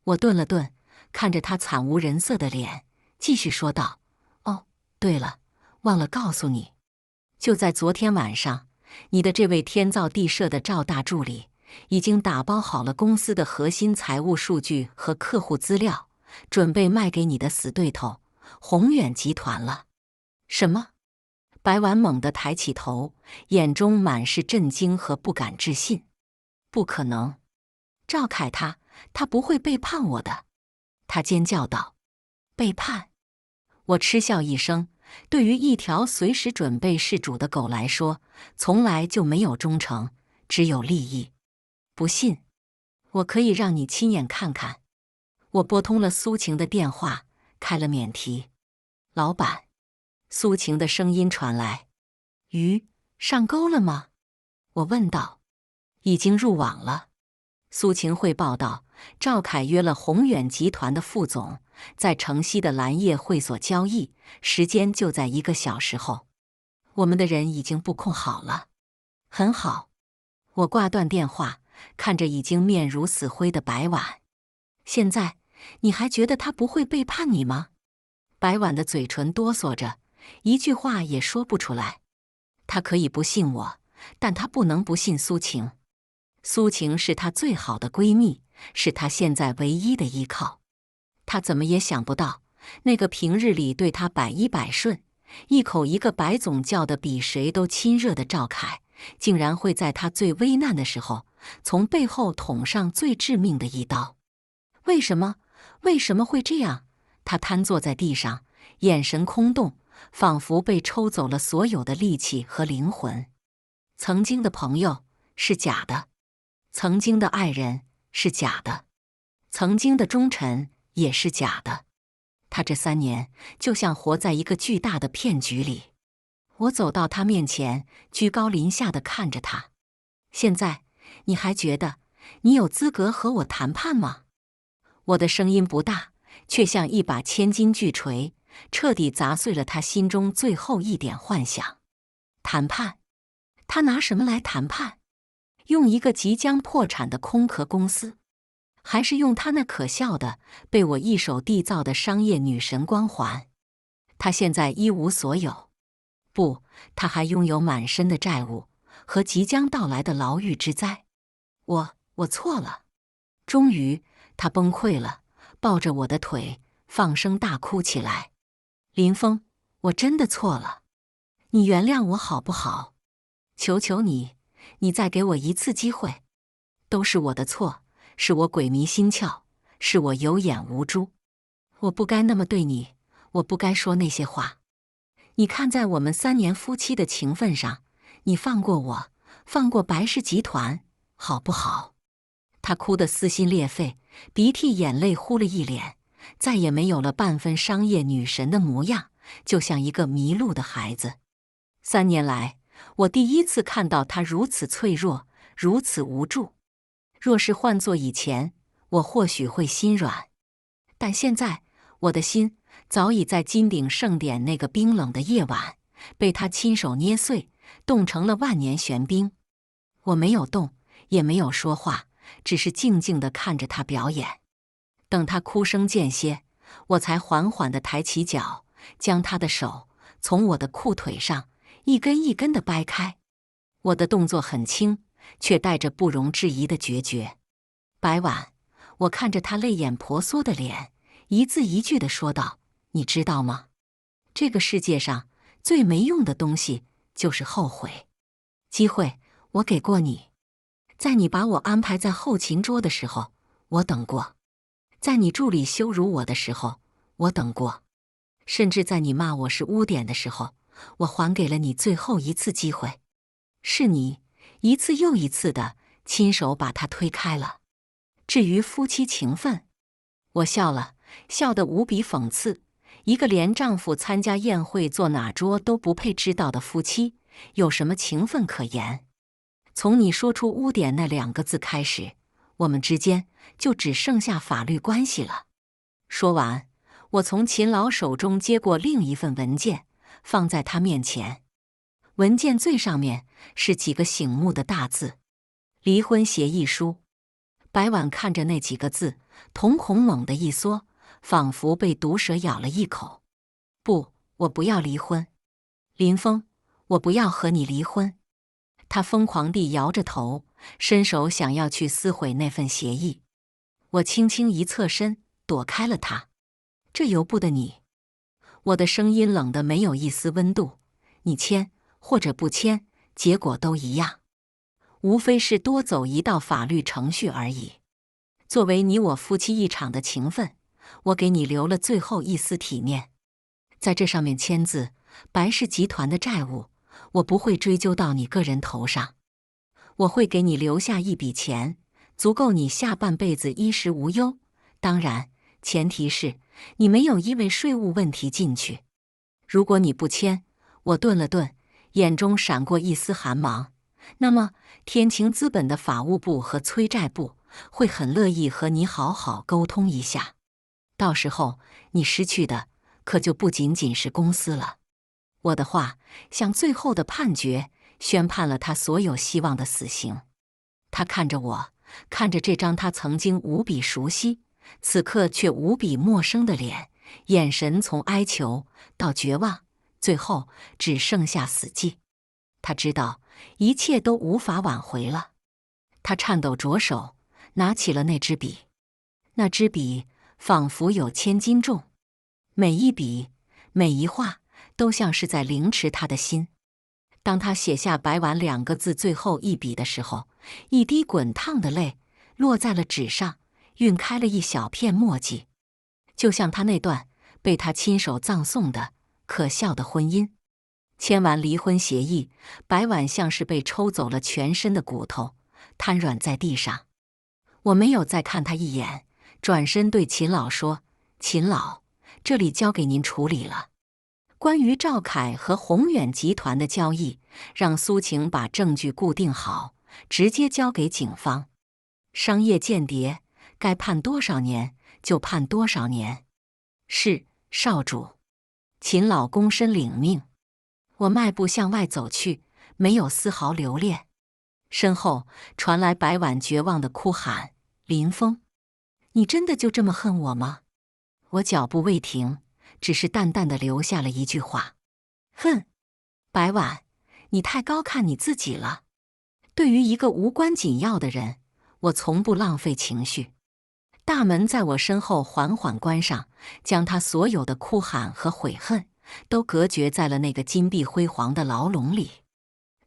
我顿了顿，看着他惨无人色的脸，继续说道：哦，对了，忘了告诉你，就在昨天晚上，你的这位天造地设的赵大助理已经打包好了公司的核心财务数据和客户资料，准备卖给你的死对头宏远集团了。什么？白婉猛地抬起头，眼中满是震惊和不敢置信。不可能，赵凯他不会背叛我的！他尖叫道。背叛？我嗤笑一声，对于一条随时准备弑主的狗来说，从来就没有忠诚，只有利益。不信，我可以让你亲眼看看。我拨通了苏晴的电话，开了免提。老板，苏晴的声音传来。鱼上钩了吗？我问道。已经入网了。苏晴汇报道，赵凯约了宏远集团的副总，在城西的蓝业会所交易，时间就在1个小时后。我们的人已经布控好了。很好。我挂断电话，看着已经面如死灰的白婉。现在你还觉得他不会背叛你吗？白婉的嘴唇哆嗦着，一句话也说不出来。他可以不信我，但他不能不信苏晴。苏晴是她最好的闺蜜，是她现在唯一的依靠。她怎么也想不到，那个平日里对她百依百顺，一口一个白总叫的比谁都亲热的赵凯，竟然会在她最危难的时候，从背后捅上最致命的一刀。为什么？为什么会这样？她瘫坐在地上，眼神空洞，仿佛被抽走了所有的力气和灵魂。曾经的朋友是假的。曾经的爱人是假的，曾经的忠臣也是假的。他这3年就像活在一个巨大的骗局里。我走到他面前，居高临下地看着他。现在你还觉得你有资格和我谈判吗？我的声音不大，却像一把千斤巨锤，彻底砸碎了他心中最后一点幻想。谈判？他拿什么来谈判？用一个即将破产的空壳公司，还是用他那可笑的被我一手缔造的商业女神光环？他现在一无所有，不，他还拥有满身的债务和即将到来的牢狱之灾。我错了。终于，他崩溃了，抱着我的腿，放声大哭起来。林峰，我真的错了，你原谅我好不好？求求你，你再给我一次机会。都是我的错，是我鬼迷心窍，是我有眼无珠。我不该那么对你，我不该说那些话。你看在我们3年夫妻的情分上，你放过我，放过白氏集团，好不好？他哭得撕心裂肺，鼻涕眼泪呼了一脸，再也没有了半分商业女神的模样，就像一个迷路的孩子。3年来，我第一次看到他如此脆弱，如此无助。若是换作以前，我或许会心软，但现在我的心早已在金鼎盛典那个冰冷的夜晚，被他亲手捏碎，冻成了万年玄冰。我没有动，也没有说话，只是静静地看着他表演。等他哭声渐歇，我才缓缓地抬起脚，将他的手从我的裤腿上一根一根地掰开。我的动作很轻，却带着不容置疑的决绝。白婉，我看着他泪眼婆娑的脸，一字一句地说道：“你知道吗？这个世界上最没用的东西就是后悔。机会我给过你，在你把我安排在后勤桌的时候，我等过；在你助理羞辱我的时候，我等过；甚至在你骂我是污点的时候，我还给了你最后一次机会。是你一次又一次的亲手把它推开了。至于夫妻情分，我笑了，笑得无比讽刺。一个连丈夫参加宴会坐哪桌都不配知道的夫妻，有什么情分可言？从你说出污点那2个字开始，我们之间就只剩下法律关系了。说完，我从秦老手中接过另一份文件，放在他面前。文件最上面是几个醒目的大字：离婚协议书。白婉看着那几个字，瞳孔猛地一缩，仿佛被毒蛇咬了一口。不，我不要离婚。林峰，我不要和你离婚。他疯狂地摇着头，伸手想要去撕毁那份协议。我轻轻一侧身，躲开了他。这由不得你。我的声音冷得没有一丝温度。你签或者不签，结果都一样，无非是多走一道法律程序而已。作为你我夫妻一场的情分，我给你留了最后一丝体面。在这上面签字，白氏集团的债务，我不会追究到你个人头上。我会给你留下一笔钱，足够你下半辈子衣食无忧。当然，前提是你没有因为税务问题进去。如果你不签，我顿了顿，眼中闪过一丝寒芒。那么，天晴资本的法务部和催债部会很乐意和你好好沟通一下。到时候，你失去的可就不仅仅是公司了。我的话像最后的判决，宣判了他所有希望的死刑。他看着我，看着这张他曾经无比熟悉，此刻却无比陌生的脸，眼神从哀求到绝望，最后只剩下死寂。他知道一切都无法挽回了。他颤抖着手，拿起了那支笔。那支笔仿佛有千斤重，每一笔，每一画，都像是在凌迟他的心。当他写下白婉2个字最后一笔的时候，一滴滚烫的泪落在了纸上，晕开了一小片墨迹，就像他那段被他亲手葬送的可笑的婚姻。签完离婚协议，白婉像是被抽走了全身的骨头，瘫软在地上。我没有再看他一眼，转身对秦老说：“秦老，这里交给您处理了。关于赵凯和宏远集团的交易，让苏晴把证据固定好，直接交给警方。商业间谍，该判多少年就判多少年。”“是，少主。”秦老躬身领命。我迈步向外走去，没有丝毫留恋。身后传来白婉绝望的哭喊：“林峰，你真的就这么恨我吗？”我脚步未停，只是淡淡的留下了一句话：“恨。”白婉，你太高看你自己了。对于一个无关紧要的人，我从不浪费情绪。大门在我身后缓缓关上，将他所有的哭喊和悔恨都隔绝在了那个金碧辉煌的牢笼里。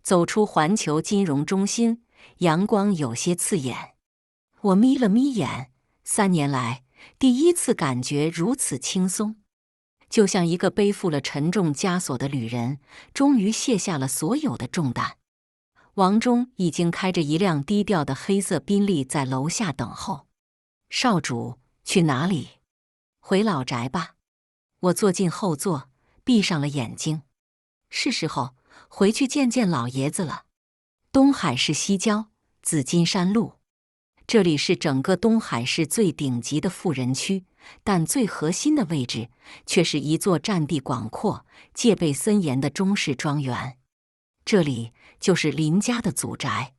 走出环球金融中心，阳光有些刺眼。我眯了眯眼，3年来第一次感觉如此轻松，就像一个背负了沉重枷锁的旅人，终于卸下了所有的重担。王中已经开着一辆低调的黑色宾利在楼下等候。少主，去哪里？回老宅吧。我坐进后座，闭上了眼睛。是时候回去见见老爷子了。东海市西郊紫金山路，这里是整个东海市最顶级的富人区，但最核心的位置却是一座占地广阔、戒备森严的中式庄园。这里就是林家的祖宅。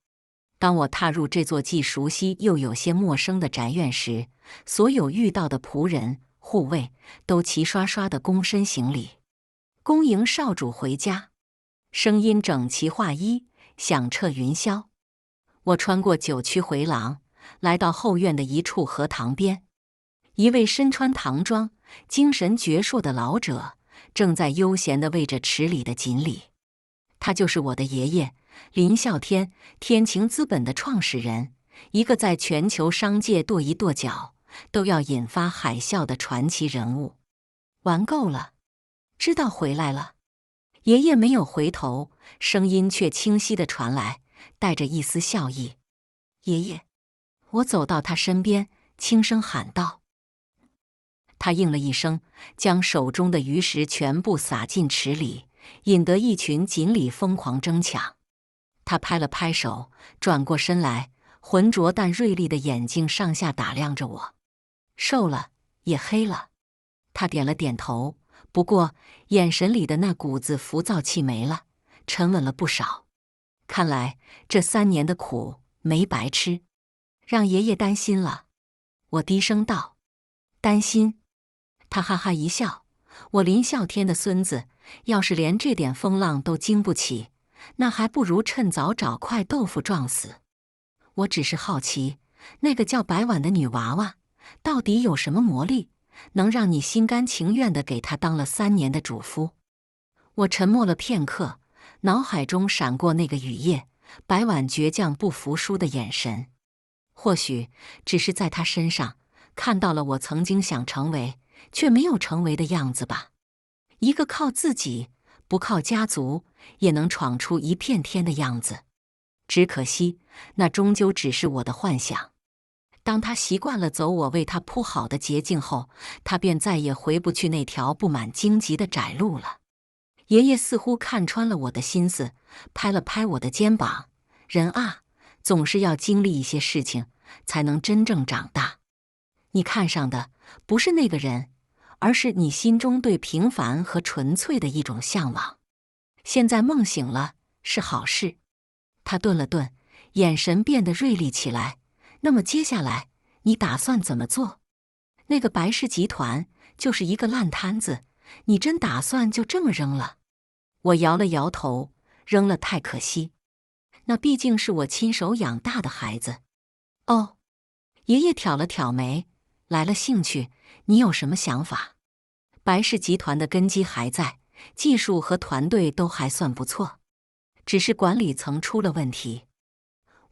当我踏入这座既熟悉又有些陌生的宅院时，所有遇到的仆人、护卫都齐刷刷地躬身行礼，恭迎少主回家。声音整齐划一，响彻云霄。我穿过9曲回廊，来到后院的一处荷塘边。一位身穿唐装、精神矍铄的老者正在悠闲地喂着池里的锦鲤。他就是我的爷爷林啸天，天晴资本的创始人，一个在全球商界跺一跺脚都要引发海啸的传奇人物。玩够了，知道回来了。爷爷没有回头，声音却清晰地传来，带着一丝笑意。爷爷。我走到他身边，轻声喊道。他应了一声，将手中的鱼食全部撒进池里，引得一群锦鲤疯狂争抢。他拍了拍手，转过身来，浑浊但锐利的眼睛上下打量着我。瘦了，也黑了。他点了点头，不过眼神里的那股子浮躁气没了，沉稳了不少。看来这3年的苦没白吃，让爷爷担心了。我低声道。担心？他哈哈一笑。我林啸天的孙子，要是连这点风浪都经不起，那还不如趁早找块豆腐撞死。我只是好奇，那个叫白婉的女娃娃，到底有什么魔力，能让你心甘情愿地给她当了3年的主夫？我沉默了片刻，脑海中闪过那个雨夜，白婉倔强不服输的眼神。或许只是在她身上看到了我曾经想成为却没有成为的样子吧。一个靠自己不靠家族也能闯出一片天的样子。只可惜那终究只是我的幻想。当他习惯了走我为他铺好的捷径后，他便再也回不去那条布满荆棘的窄路了。爷爷似乎看穿了我的心思，拍了拍我的肩膀。人啊，总是要经历一些事情，才能真正长大。你看上的不是那个人，而是你心中对平凡和纯粹的一种向往。现在梦醒了，是好事。他顿了顿，眼神变得锐利起来。那么接下来你打算怎么做？那个白氏集团就是一个烂摊子，你真打算就这么扔了？我摇了摇头，扔了太可惜。那毕竟是我亲手养大的孩子。哦，爷爷挑了挑眉，来了兴趣，你有什么想法？白氏集团的根基还在，技术和团队都还算不错，只是管理层出了问题。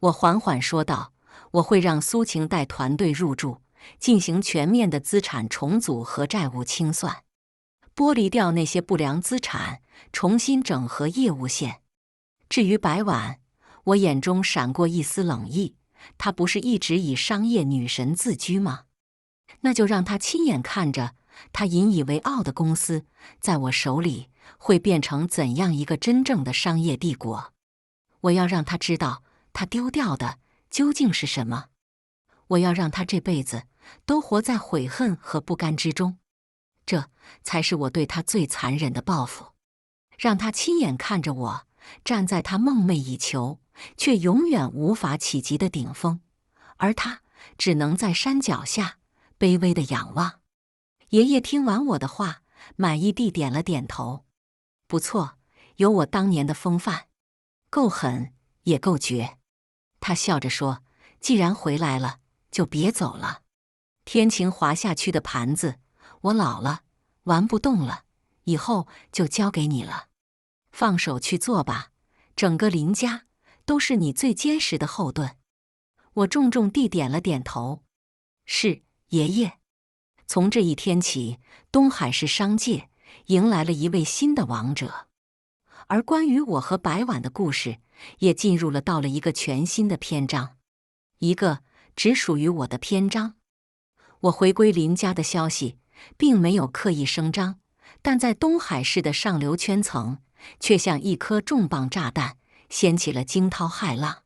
我缓缓说道，我会让苏晴带团队入驻，进行全面的资产重组和债务清算，剥离掉那些不良资产，重新整合业务线。至于白婉，我眼中闪过一丝冷意，她不是一直以商业女神自居吗？那就让她亲眼看着她引以为傲的公司在我手里会变成怎样一个真正的商业帝国。我要让她知道她丢掉的究竟是什么。我要让她这辈子都活在悔恨和不甘之中，这才是我对她最残忍的报复。让她亲眼看着我站在她梦寐以求却永远无法企及的顶峰，而她只能在山脚下卑微的仰望。爷爷听完我的话，满意地点了点头。不错，有我当年的风范，够狠也够绝。他笑着说：“既然回来了，就别走了。天晴华夏区的盘子，我老了，玩不动了，以后就交给你了。放手去做吧，整个林家都是你最坚实的后盾。”我重重地点了点头：“是，爷爷。”从这一天起，东海市商界迎来了一位新的王者，而关于我和白婉的故事也进入到了一个全新的篇章，一个只属于我的篇章。我回归林家的消息并没有刻意声张，但在东海市的上流圈层却像一颗重磅炸弹，掀起了惊涛骇浪。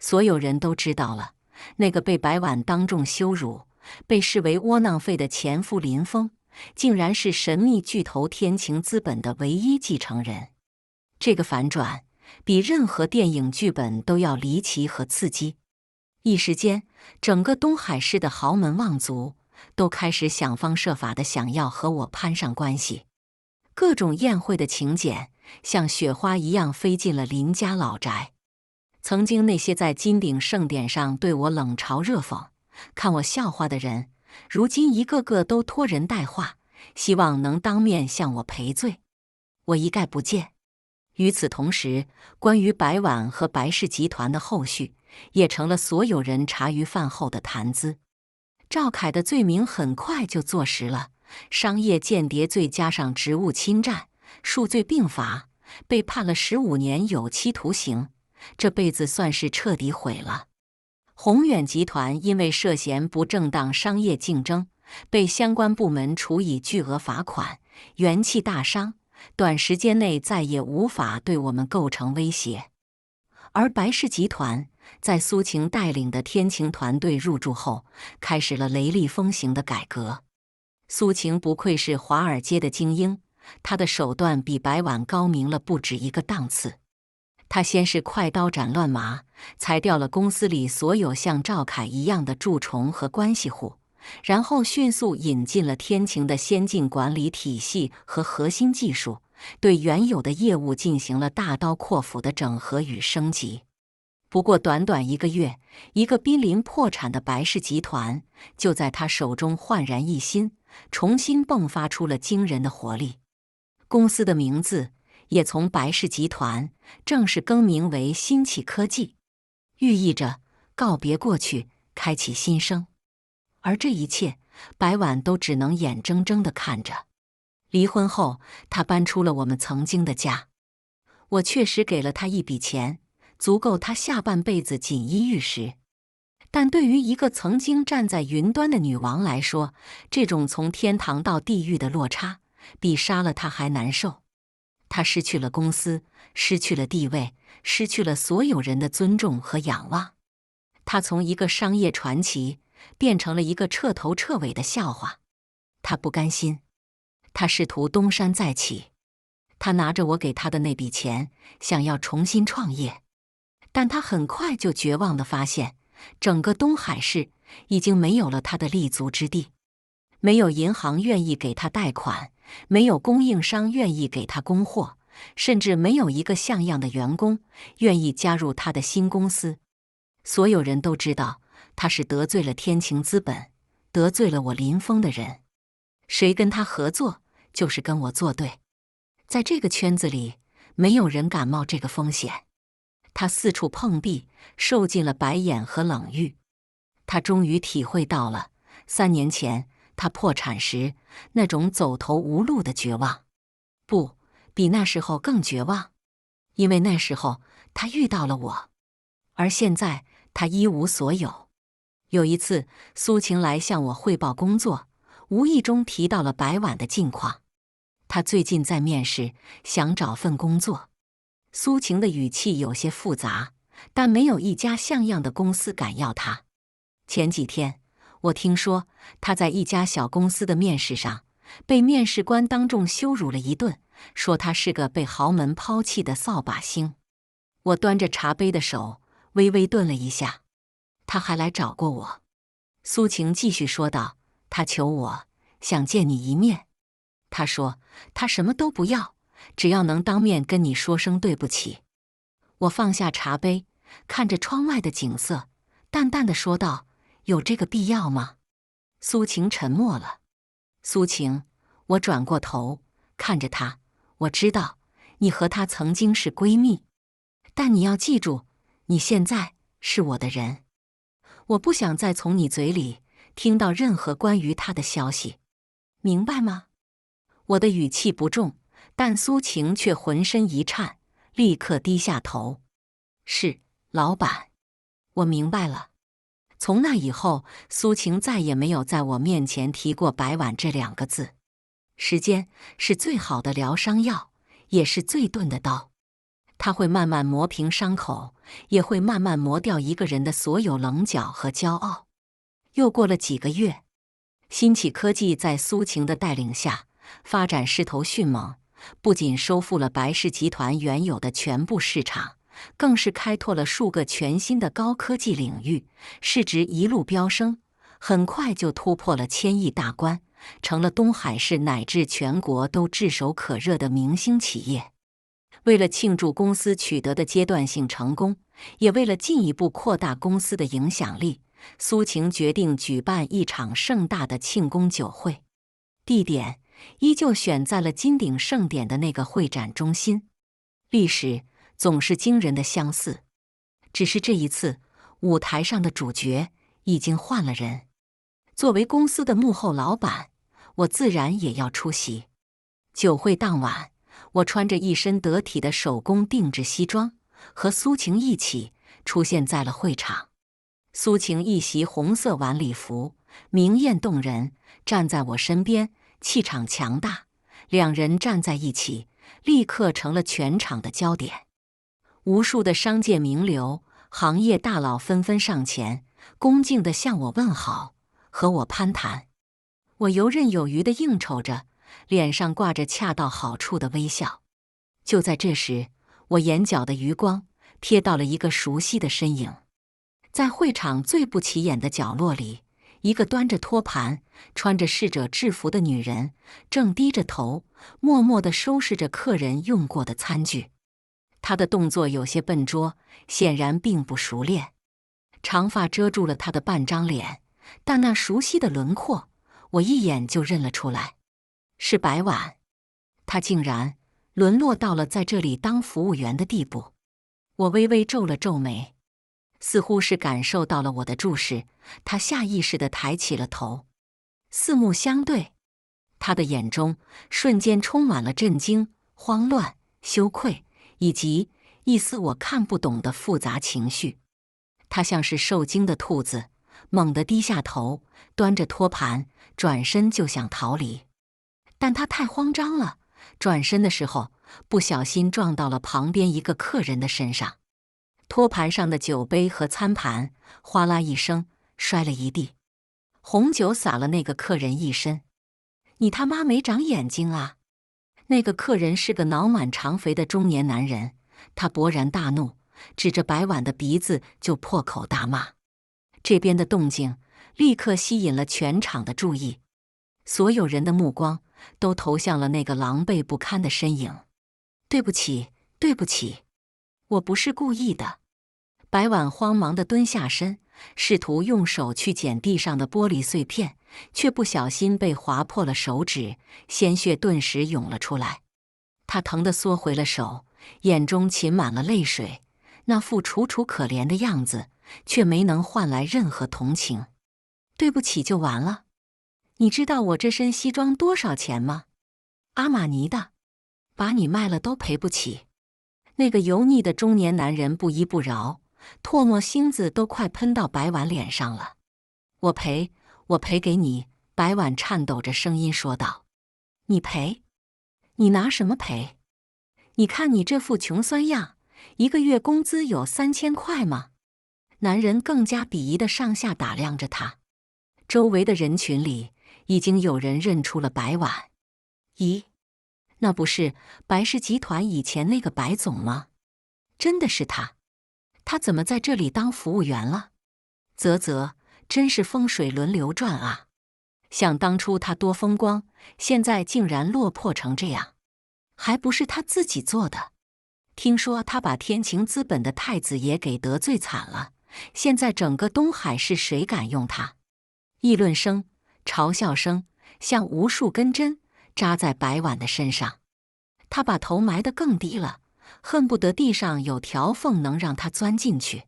所有人都知道了，那个被白婉当众羞辱、被视为窝囊废的前夫林峰，竟然是神秘巨头天晴资本的唯一继承人。这个反转比任何电影剧本都要离奇和刺激。一时间，整个东海市的豪门望族都开始想方设法地想要和我攀上关系。各种宴会的请柬像雪花一样飞进了林家老宅。曾经那些在金鼎盛典上对我冷嘲热讽、看我笑话的人，如今一个个都托人带话，希望能当面向我赔罪。我一概不见。与此同时，关于白婉和白氏集团的后续也成了所有人茶余饭后的谈资。赵凯的罪名很快就坐实了，商业间谍罪加上职务侵占，数罪并罚，被判了15年有期徒刑，这辈子算是彻底毁了。宏远集团因为涉嫌不正当商业竞争，被相关部门处以巨额罚款，元气大伤，短时间内再也无法对我们构成威胁。而白氏集团在苏晴带领的天晴团队入驻后，开始了雷厉风行的改革。苏晴不愧是华尔街的精英，她的手段比白婉高明了不止一个档次。他先是快刀斩乱麻，裁掉了公司里所有像赵凯一样的蛀虫和关系户，然后迅速引进了天晴的先进管理体系和核心技术，对原有的业务进行了大刀阔斧的整合与升级。不过短短1个月，一个濒临破产的白氏集团就在他手中焕然一新，重新迸发出了惊人的活力。公司的名字也从白氏集团正式更名为新启科技，寓意着告别过去，开启新生。而这一切，白婉都只能眼睁睁地看着。离婚后，她搬出了我们曾经的家。我确实给了她一笔钱，足够她下半辈子锦衣玉食。但对于一个曾经站在云端的女王来说，这种从天堂到地狱的落差，比杀了她还难受。她失去了公司，失去了地位，失去了所有人的尊重和仰望。她从一个商业传奇变成了一个彻头彻尾的笑话。她不甘心，她试图东山再起。她拿着我给她的那笔钱，想要重新创业。但她很快就绝望地发现，整个东海市已经没有了她的立足之地。没有银行愿意给她贷款，没有供应商愿意给他供货，甚至没有一个像样的员工愿意加入他的新公司。所有人都知道他是得罪了天晴资本，得罪了我林峰的人。谁跟他合作，就是跟我作对。在这个圈子里，没有人敢冒这个风险。他四处碰壁，受尽了白眼和冷遇。他终于体会到了3年前他破产时那种走投无路的绝望，不，比那时候更绝望。因为那时候他遇到了我，而现在他一无所有。有一次，苏晴来向我汇报工作，无意中提到了白婉的近况。他最近在面试，想找份工作。苏晴的语气有些复杂，但没有一家像样的公司敢要他。前几天，我听说他在一家小公司的面试上，被面试官当众羞辱了一顿，说他是个被豪门抛弃的扫把星。我端着茶杯的手微微顿了一下。他还来找过我。苏晴继续说道，他求我，想见你一面。他说他什么都不要，只要能当面跟你说声对不起。我放下茶杯，看着窗外的景色，淡淡的说道：“有这个必要吗？”苏晴沉默了。苏晴，我转过头看着她，我知道你和她曾经是闺蜜，但你要记住，你现在是我的人。我不想再从你嘴里听到任何关于她的消息，明白吗？我的语气不重，但苏晴却浑身一颤，立刻低下头。是，老板，我明白了。从那以后，苏晴再也没有在我面前提过白碗这2个字。时间是最好的疗伤药，也是最钝的刀。它会慢慢磨平伤口，也会慢慢磨掉一个人的所有棱角和骄傲。又过了几个月，新起科技在苏晴的带领下发展势头迅猛，不仅收复了白氏集团原有的全部市场，更是开拓了数个全新的高科技领域，市值一路飙升，很快就突破了1000亿大关，成了东海市乃至全国都炙手可热的明星企业。为了庆祝公司取得的阶段性成功，也为了进一步扩大公司的影响力，苏晴决定举办一场盛大的庆功酒会。地点依旧选在了金鼎盛典的那个会展中心。历史总是惊人的相似，只是这一次，舞台上的主角已经换了人。作为公司的幕后老板，我自然也要出席。酒会当晚，我穿着一身得体的手工定制西装，和苏晴一起出现在了会场。苏晴一袭红色晚礼服，明艳动人，站在我身边，气场强大。2人站在一起，立刻成了全场的焦点。无数的商界名流、行业大佬纷纷上前，恭敬地向我问好，和我攀谈。我游刃有余地应酬着，脸上挂着恰到好处的微笑。就在这时，我眼角的余光瞥到了一个熟悉的身影。在会场最不起眼的角落里，一个端着托盘、穿着侍者制服的女人，正低着头，默默地收拾着客人用过的餐具。她的动作有些笨拙，显然并不熟练。长发遮住了她的半张脸，但那熟悉的轮廓，我一眼就认了出来，是白碗。她竟然沦落到了在这里当服务员的地步。我微微皱了皱眉，似乎是感受到了我的注视，她下意识地抬起了头。四目相对，她的眼中瞬间充满了震惊、慌乱、羞愧，以及一丝我看不懂的复杂情绪。她像是受惊的兔子，猛地低下头，端着托盘，转身就想逃离。但她太慌张了，转身的时候不小心撞到了旁边一个客人的身上，托盘上的酒杯和餐盘哗啦一声摔了一地，红酒洒了那个客人一身。你他妈没长眼睛啊！那个客人是个脑满肠肥的中年男人，他勃然大怒，指着白碗的鼻子就破口大骂。这边的动静立刻吸引了全场的注意，所有人的目光都投向了那个狼狈不堪的身影。对不起，对不起，我不是故意的。白碗慌忙地蹲下身，试图用手去捡地上的玻璃碎片，却不小心被划破了手指，鲜血顿时涌了出来。他疼得缩回了手，眼中噙满了泪水，那副楚楚可怜的样子，却没能换来任何同情。对不起就完了？你知道我这身西装多少钱吗？阿玛尼的，把你卖了都赔不起。那个油腻的中年男人不依不饶，唾沫星子都快喷到白碗脸上了。我赔给你。白碗颤抖着声音说道。你赔？你拿什么赔？你看你这副穷酸样，一个月工资有3000块吗？男人更加鄙夷地上下打量着他。周围的人群里已经有人认出了白碗。咦，那不是白氏集团以前那个白总吗？真的是他？他怎么在这里当服务员了？啧，真是风水轮流转啊！想当初他多风光，现在竟然落魄成这样。还不是他自己做的。听说他把天晴资本的太子爷给得罪惨了，现在整个东海市谁敢用他？议论声、嘲笑声像无数根针扎在白婉的身上。他把头埋得更低了，恨不得地上有条缝能让他钻进去。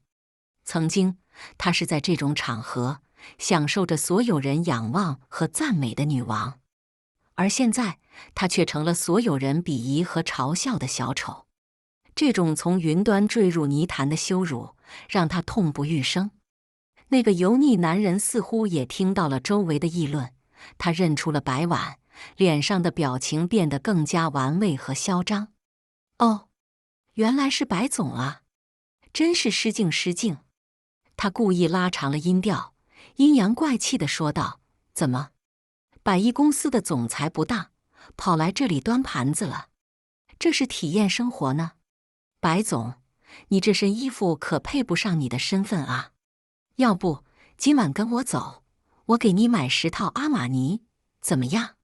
曾经，她是在这种场合享受着所有人仰望和赞美的女王，而现在，她却成了所有人鄙夷和嘲笑的小丑。这种从云端坠入泥潭的羞辱，让她痛不欲生。那个油腻男人似乎也听到了周围的议论，他认出了白婉，脸上的表情变得更加玩味和嚣张。哦，原来是白总啊，真是失敬失敬。他故意拉长了音调，阴阳怪气地说道：“怎么，百亿公司的总裁不当，跑来这里端盘子了？这是体验生活呢？白总，你这身衣服可配不上你的身份啊！要不今晚跟我走，我给你买10套阿玛尼，怎么样？”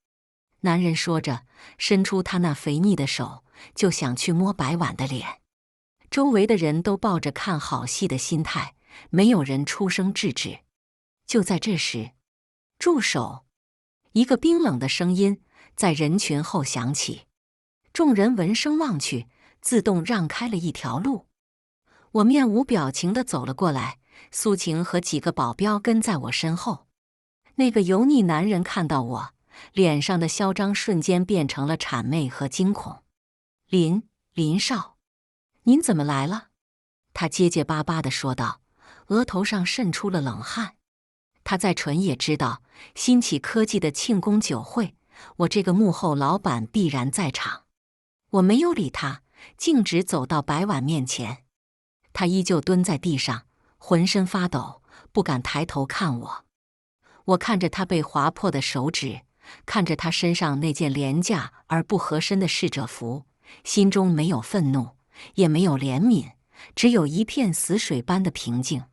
男人说着，伸出他那肥腻的手，就想去摸白婉的脸。周围的人都抱着看好戏的心态，没有人出声制止。就在这时，住手！一个冰冷的声音在人群后响起，众人闻声望去，自动让开了一条路。我面无表情地走了过来，苏晴和几个保镖跟在我身后。那个油腻男人看到我，脸上的嚣张瞬间变成了谄媚和惊恐。林少，您怎么来了？他结结巴巴地说道，额头上渗出了冷汗。他再蠢也知道，新起科技的庆功酒会，我这个幕后老板必然在场。我没有理他，径直走到白婉面前。他依旧蹲在地上，浑身发抖，不敢抬头看我。我看着他被划破的手指，看着他身上那件廉价而不合身的侍者服，心中没有愤怒，也没有怜悯，只有一片死水般的平静。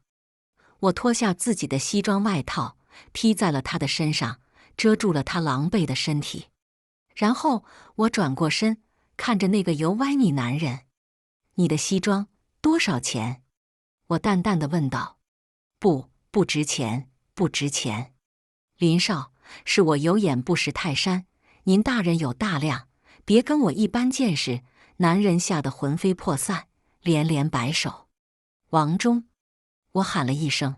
我脱下自己的西装外套，披在了他的身上，遮住了他狼狈的身体。然后我转过身，看着那个油歪腻男人：“你的西装多少钱？”我淡淡地问道。不值钱，不值钱。林少，是我有眼不识泰山，您大人有大量，别跟我一般见识。男人吓得魂飞魄散，连连摆手。王忠，我喊了一声，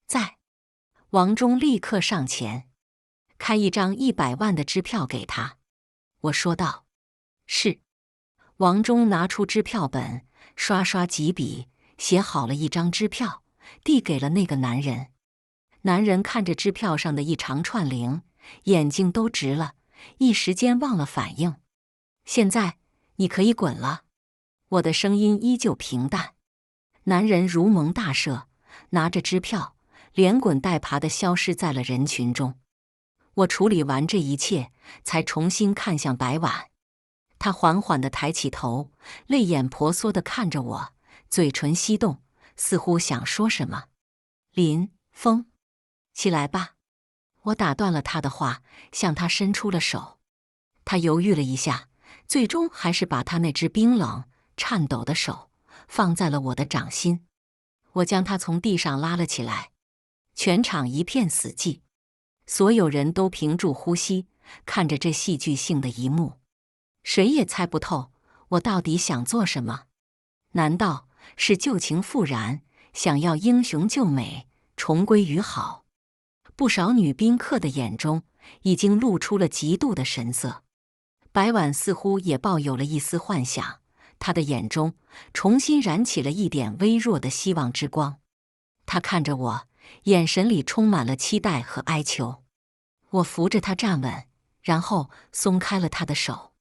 在。王忠立刻上前，开一张100万的支票给他。我说道：“是。”王忠拿出支票本，刷刷几笔，写好了一张支票，递给了那个男人。男人看着支票上的一长串零，眼睛都直了，一时间忘了反应。现在你可以滚了。我的声音依旧平淡。男人如蒙大赦，拿着支票，连滚带爬地消失在了人群中。我处理完这一切，才重新看向白婉。她缓缓地抬起头，泪眼婆娑地看着我，嘴唇翕动，似乎想说什么。林峰，起来吧。我打断了他的话，向他伸出了手。他犹豫了一下，最终还是把他那只冰冷、颤抖的手放在了我的掌心。我将他从地上拉了起来。全场一片死寂，所有人都屏住呼吸，看着这戏剧性的一幕。谁也猜不透我到底想做什么。难道是旧情复燃，想要英雄救美，重归于好？不少女宾客的眼中已经露出了嫉妒的神色。白婉似乎也抱有了一丝幻想，她的眼中重新燃起了一点微弱的希望之光。她看着我，眼神里充满了期待和哀求。我扶着她站稳，然后松开了她的手。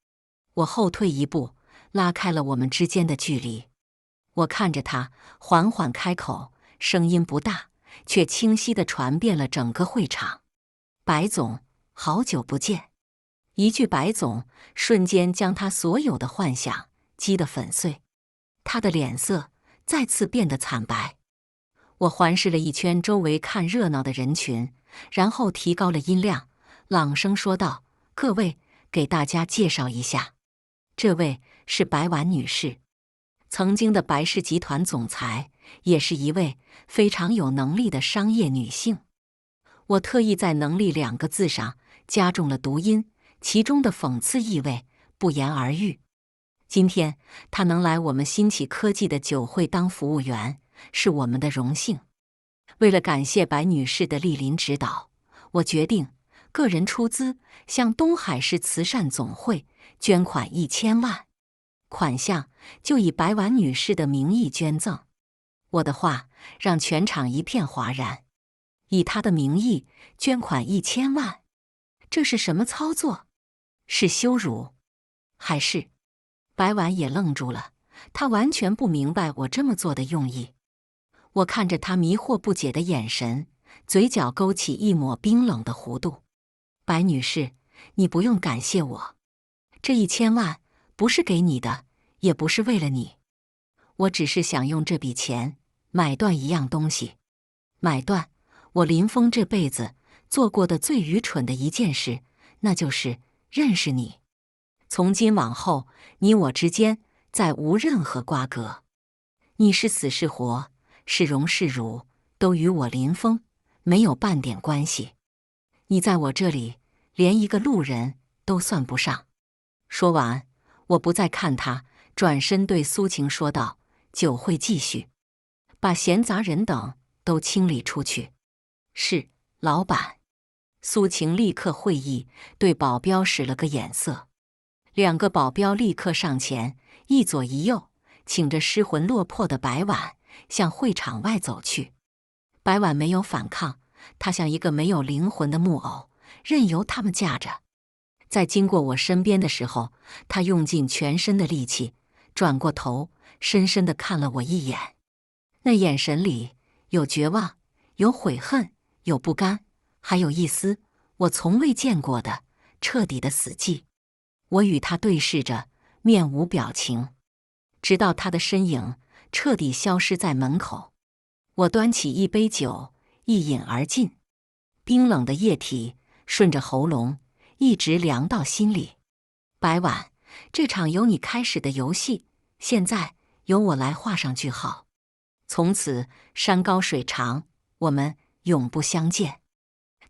我后退一步，拉开了我们之间的距离。我看着她，缓缓开口，声音不大，却清晰地传遍了整个会场：“白总，好久不见。”一句白总，瞬间将他所有的幻想击得粉碎。他的脸色再次变得惨白。我环视了一圈周围看热闹的人群，然后提高了音量，朗声说道：“各位，给大家介绍一下，这位是白婉女士，曾经的白氏集团总裁，也是一位非常有能力的商业女性。我特意在"能力"2个字上加重了读音，其中的讽刺意味不言而喻。今天她能来我们新起科技的酒会当服务员，是我们的荣幸。为了感谢白女士的莅临指导，我决定个人出资向东海市慈善总会捐款1000万，款项就以白婉女士的名义捐赠。我的话让全场一片哗然，以她的名义捐款1000万，这是什么操作？是羞辱，还是……白婉也愣住了，她完全不明白我这么做的用意。我看着她迷惑不解的眼神，嘴角勾起一抹冰冷的弧度。白女士，你不用感谢我，这1000万不是给你的，也不是为了你。我只是想用这笔钱买断一样东西，买断我林峰这辈子做过的最愚蠢的一件事，那就是认识你。从今往后，你我之间再无任何瓜葛。你是死是活，是荣是辱，都与我林峰没有半点关系。你在我这里连一个路人都算不上。说完，我不再看他，转身对苏晴说道：“酒会继续，把闲杂人等都清理出去。”是，老板。苏晴立刻会意，对保镖使了个眼色。2个保镖立刻上前，一左一右，请着失魂落魄的白婉向会场外走去。白婉没有反抗，她像一个没有灵魂的木偶，任由他们架着。在经过我身边的时候，她用尽全身的力气，转过头，深深地看了我一眼。那眼神里有绝望，有悔恨，有不甘，还有一丝我从未见过的彻底的死寂。我与他对视着，面无表情，直到他的身影彻底消失在门口。我端起一杯酒，一饮而尽，冰冷的液体顺着喉咙一直凉到心里。白婉，这场由你开始的游戏，现在由我来画上句号。从此山高水长，我们永不相见。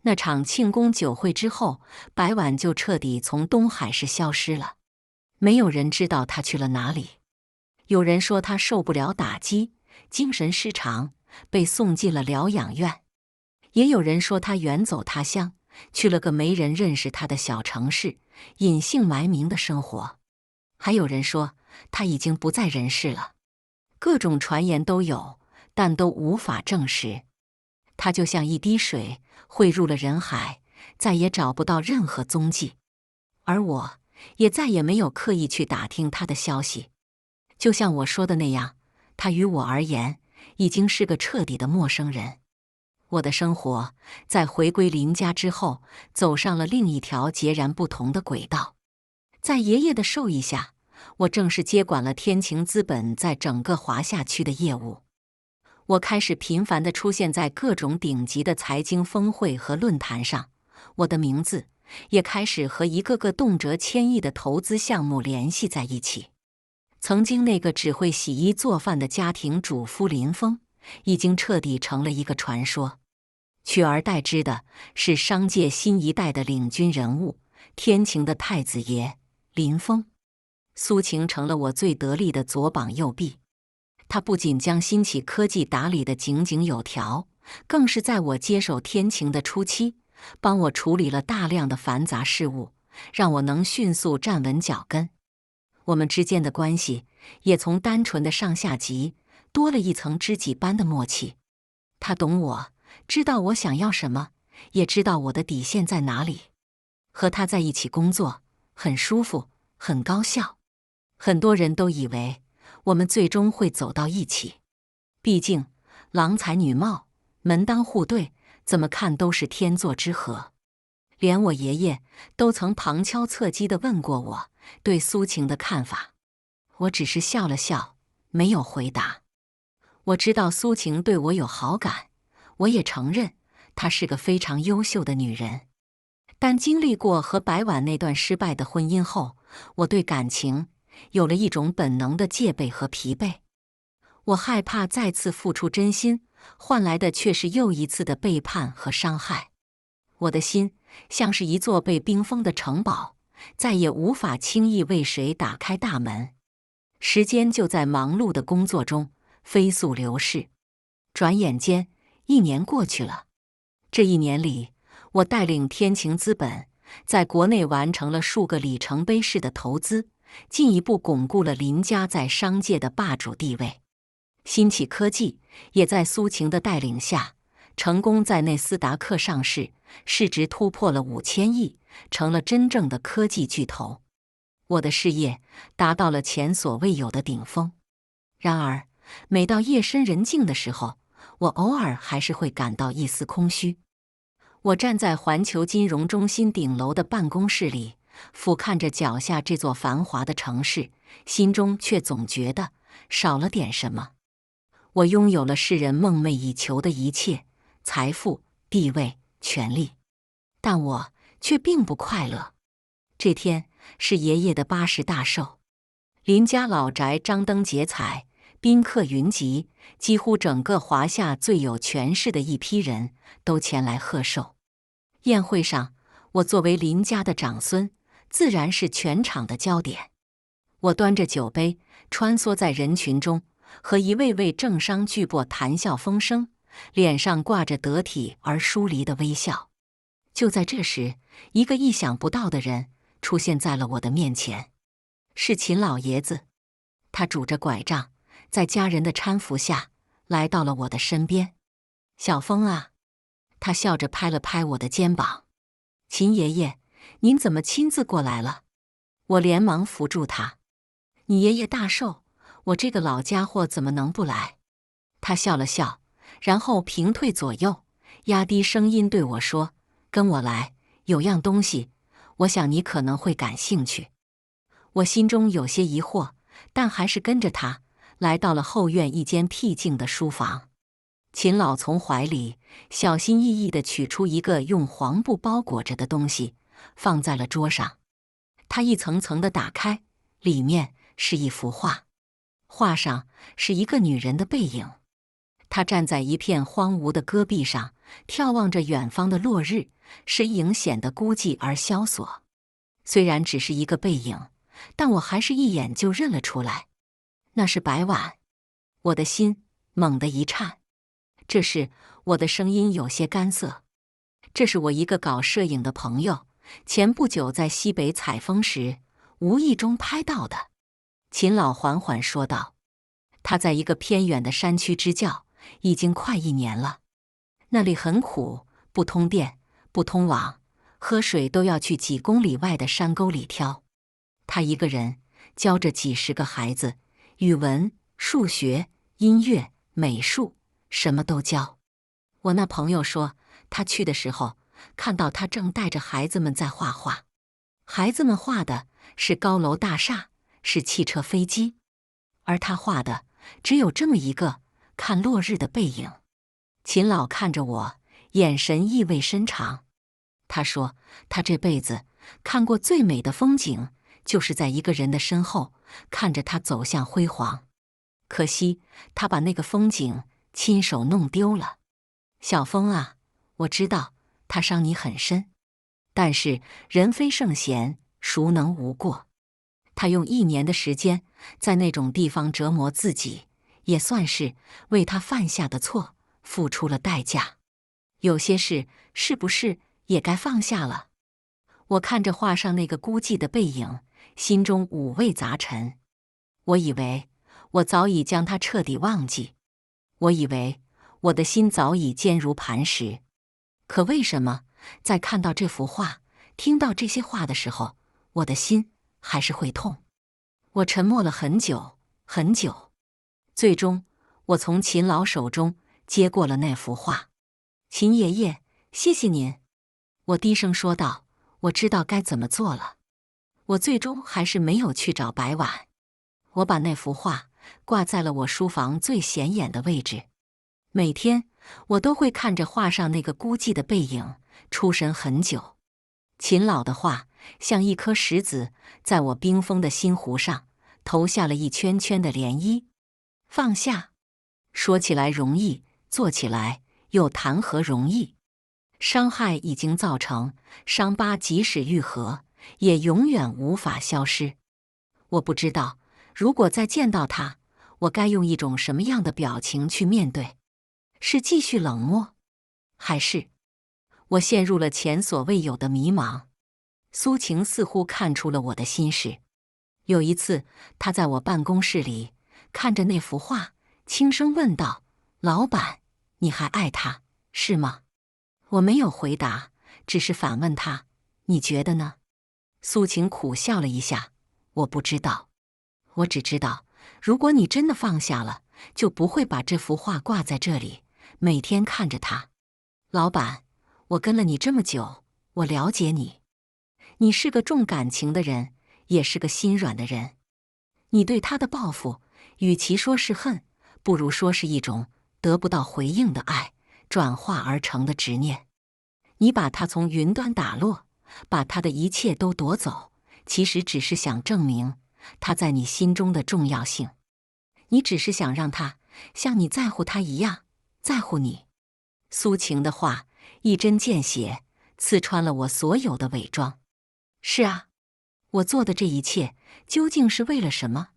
那场庆功酒会之后，白婉就彻底从东海市消失了，没有人知道她去了哪里。有人说她受不了打击，精神失常，被送进了疗养院；也有人说她远走他乡，去了个没人认识她的小城市，隐姓埋名的生活；还有人说她已经不在人世了。各种传言都有，但都无法证实。她就像一滴水汇入了人海，再也找不到任何踪迹。而我也再也没有刻意去打听她的消息。就像我说的那样，她于我而言已经是个彻底的陌生人。我的生活在回归林家之后，走上了另一条截然不同的轨道。在爷爷的授意下，我正式接管了天晴资本在整个华夏区的业务。我开始频繁地出现在各种顶级的财经峰会和论坛上，我的名字也开始和一个个动辄千亿的投资项目联系在一起。曾经那个只会洗衣做饭的家庭主妇林峰，已经彻底成了一个传说，取而代之的是商界新一代的领军人物——天晴的太子爷林峰。苏晴成了我最得力的左膀右臂。他不仅将新起科技打理得井井有条，更是在我接手天晴的初期，帮我处理了大量的繁杂事务，让我能迅速站稳脚跟。我们之间的关系也从单纯的上下级多了一层知己般的默契。他懂我，知道我想要什么，也知道我的底线在哪里。和他在一起工作很舒服，很高效。很多人都以为我们最终会走到一起，毕竟郎才女貌，门当户对，怎么看都是天作之合。连我爷爷都曾旁敲侧击地问过我对苏晴的看法，我只是笑了笑，没有回答。我知道苏晴对我有好感，我也承认她是个非常优秀的女人。但经历过和白婉那段失败的婚姻后，我对感情有了一种本能的戒备和疲惫。我害怕再次付出真心，换来的却是又一次的背叛和伤害。我的心像是一座被冰封的城堡，再也无法轻易为谁打开大门。时间就在忙碌的工作中飞速流逝，转眼间1年过去了。这1年里，我带领天晴资本在国内完成了数个里程碑式的投资，进一步巩固了林家在商界的霸主地位。新启科技也在苏晴的带领下，成功在内斯达克上市，市值突破了5000亿，成了真正的科技巨头。我的事业达到了前所未有的顶峰。然而，每到夜深人静的时候，我偶尔还是会感到一丝空虚。我站在环球金融中心顶楼的办公室里，俯瞰着脚下这座繁华的城市，心中却总觉得少了点什么。我拥有了世人梦寐以求的一切，财富、地位、权力，但我却并不快乐。这天是爷爷的80大寿，林家老宅张灯结彩，宾客云集，几乎整个华夏最有权势的一批人都前来贺寿。宴会上，我作为林家的长孙，自然是全场的焦点。我端着酒杯，穿梭在人群中，和一位位政商巨擘谈笑风生，脸上挂着得体而疏离的微笑。就在这时，一个意想不到的人出现在了我的面前，是秦老爷子。他拄着拐杖，在家人的搀扶下来到了我的身边。小峰啊，他笑着拍了拍我的肩膀。秦爷爷，您怎么亲自过来了？我连忙扶住他。你爷爷大寿，我这个老家伙怎么能不来？他笑了笑，然后平退左右，压低声音对我说：跟我来，有样东西，我想你可能会感兴趣。我心中有些疑惑，但还是跟着他来到了后院一间僻静的书房。秦老从怀里小心翼翼地取出一个用黄布包裹着的东西，放在了桌上。他一层层地打开，里面是一幅画，画上是一个女人的背影。她站在一片荒芜的戈壁上，眺望着远方的落日，身影显得孤寂而萧索。虽然只是一个背影，但我还是一眼就认了出来，那是白婉。我的心猛地一颤。这时我的声音有些干涩。这是我一个搞摄影的朋友，前不久在西北采风时无意中拍到的。秦老缓缓说道。他在一个偏远的山区支教，已经快1年了。那里很苦，不通电，不通网，喝水都要去几公里外的山沟里挑。他一个人教着几10个孩子，语文、数学、音乐、美术，什么都教。我那朋友说，他去的时候看到他正带着孩子们在画画，孩子们画的是高楼大厦，是汽车飞机，而他画的只有这么一个看落日的背影。秦老看着我，眼神意味深长。他说，他这辈子看过最美的风景，就是在一个人的身后，看着他走向辉煌。可惜他把那个风景亲手弄丢了。小峰啊，我知道他伤你很深，但是人非圣贤，孰能无过？他用1年的时间在那种地方折磨自己，也算是为他犯下的错付出了代价。有些事是不是也该放下了？我看着画上那个孤寂的背影，心中五味杂陈。我以为我早已将他彻底忘记，我以为我的心早已坚如磐石。可为什么在看到这幅画，听到这些话的时候，我的心还是会痛？我沉默了很久很久，最终我从秦老手中接过了那幅画。秦爷爷，谢谢您，我低声说道，我知道该怎么做了。我最终还是没有去找白婉，我把那幅画挂在了我书房最显眼的位置。每天我都会看着画上那个孤寂的背影出神很久。秦老的画像一颗石子，在我冰封的心湖上投下了一圈圈的涟漪。放下，说起来容易，做起来又谈何容易？伤害已经造成，伤疤即使愈合，也永远无法消失。我不知道，如果再见到他，我该用一种什么样的表情去面对？是继续冷漠，还是……我陷入了前所未有的迷茫。苏晴似乎看出了我的心事。有一次，她在我办公室里看着那幅画，轻声问道：“老板，你还爱他，是吗？”我没有回答，只是反问他：“你觉得呢？”苏晴苦笑了一下：“我不知道，我只知道，如果你真的放下了，就不会把这幅画挂在这里，每天看着它。老板，我跟了你这么久，我了解你，你是个重感情的人，也是个心软的人。你对他的报复，与其说是恨，不如说是一种得不到回应的爱转化而成的执念。你把他从云端打落，把他的一切都夺走，其实只是想证明他在你心中的重要性。你只是想让他像你在乎他一样在乎你。”苏晴的话一针见血，刺穿了我所有的伪装。是啊，我做的这一切究竟是为了什么？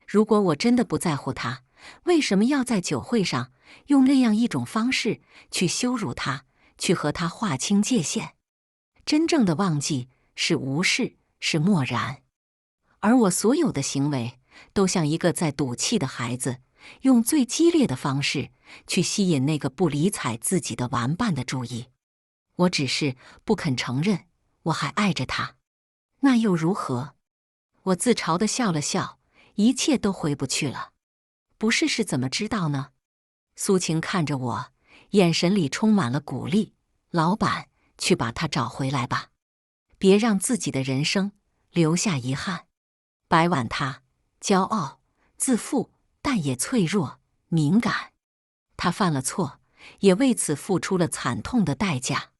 如果我真的不在乎他，为什么要在酒会上用那样一种方式去羞辱他，去和他划清界限？真正的忘记是无视，是漠然。而我所有的行为都像一个在赌气的孩子，用最激烈的方式去吸引那个不理睬自己的玩伴的注意。我只是不肯承认我还爱着他，那又如何？我自嘲地笑了笑，一切都回不去了。不试试怎么知道呢？苏晴看着我，眼神里充满了鼓励。老板，去把他找回来吧，别让自己的人生留下遗憾。白婉她骄傲、自负，但也脆弱、敏感。她犯了错，也为此付出了惨痛的代价。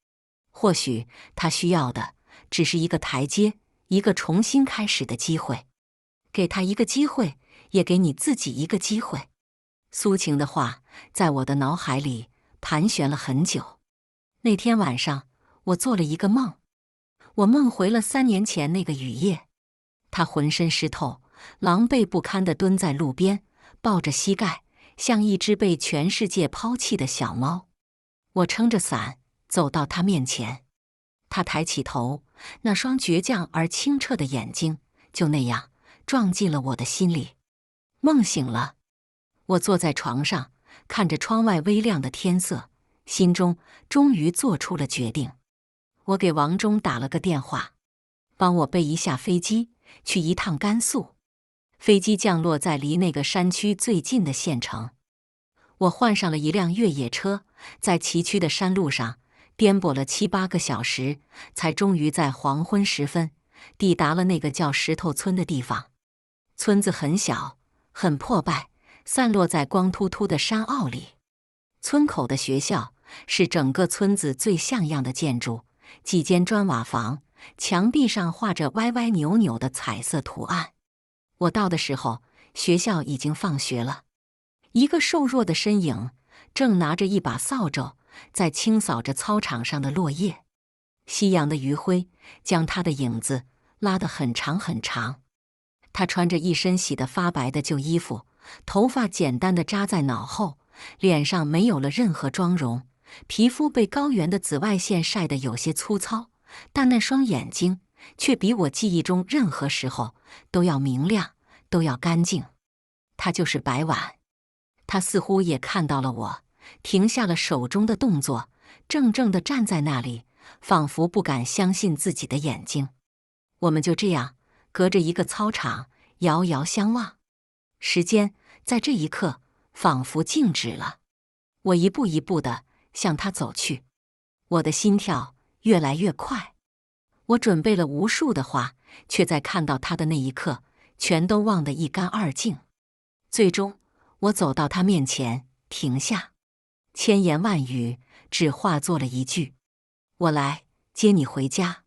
或许她需要的只是一个台阶，一个重新开始的机会。给她一个机会，也给你自己一个机会。苏晴的话在我的脑海里盘旋了很久。那天晚上，我做了一个梦，我梦回了3年前那个雨夜。他浑身湿透，狼狈不堪地蹲在路边，抱着膝盖，像一只被全世界抛弃的小猫。我撑着伞走到他面前，他抬起头，那双倔强而清澈的眼睛就那样撞进了我的心里。梦醒了，我坐在床上，看着窗外微亮的天色，心中终于做出了决定。我给王忠打了个电话，帮我备一下飞机，去一趟甘肃。飞机降落在离那个山区最近的县城。我换上了一辆越野车，在崎岖的山路上颠簸了7、8个小时，才终于在黄昏时分抵达了那个叫石头村的地方。村子很小，很破败，散落在光秃秃的山坳里。村口的学校是整个村子最像样的建筑，几间砖瓦房，墙壁上画着歪歪扭扭的彩色图案。我到的时候，学校已经放学了。一个瘦弱的身影正拿着一把扫帚，在清扫着操场上的落叶。夕阳的余晖将他的影子拉得很长很长。他穿着一身洗得发白的旧衣服，头发简单地扎在脑后，脸上没有了任何妆容，皮肤被高原的紫外线晒得有些粗糙，但那双眼睛却比我记忆中任何时候都要明亮，都要干净。她就是白婉。她似乎也看到了我，停下了手中的动作，怔怔地站在那里，仿佛不敢相信自己的眼睛。我们就这样隔着一个操场遥遥相望，时间在这一刻仿佛静止了。我一步一步地向他走去，我的心跳越来越快。我准备了无数的话，却在看到他的那一刻，全都忘得一干二净。最终，我走到他面前，停下，千言万语只化作了一句：“我来接你回家。”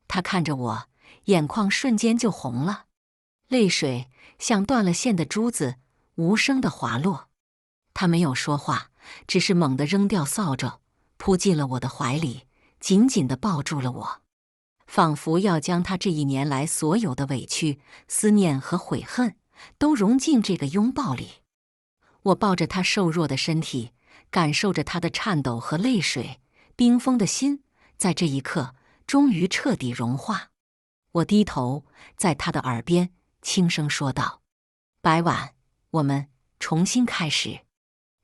他看着我，眼眶瞬间就红了，泪水像断了线的珠子，无声地滑落。他没有说话，只是猛地扔掉扫帚，扑进了我的怀里，紧紧地抱住了我，仿佛要将他这1年来所有的委屈、思念和悔恨都融进这个拥抱里。我抱着他瘦弱的身体，感受着他的颤抖和泪水，冰封的心在这一刻终于彻底融化。我低头，在他的耳边轻声说道：“白婉，我们重新开始。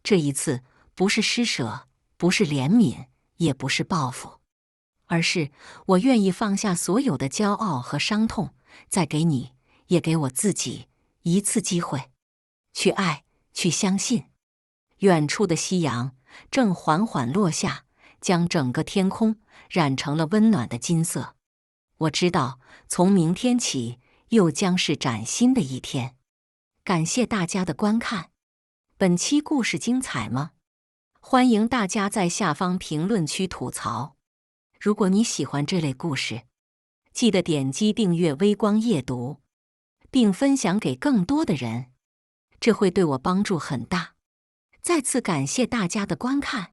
这一次不是施舍，不是怜悯，也不是报复，而是我愿意放下所有的骄傲和伤痛，再给你，也给我自己一次机会，去爱，去相信。”远处的夕阳正缓缓落下，将整个天空染成了温暖的金色。我知道，从明天起又将是崭新的一天。感谢大家的观看。本期故事精彩吗？欢迎大家在下方评论区吐槽。如果你喜欢这类故事，记得点击订阅微光夜读，并分享给更多的人，这会对我帮助很大。再次感谢大家的观看。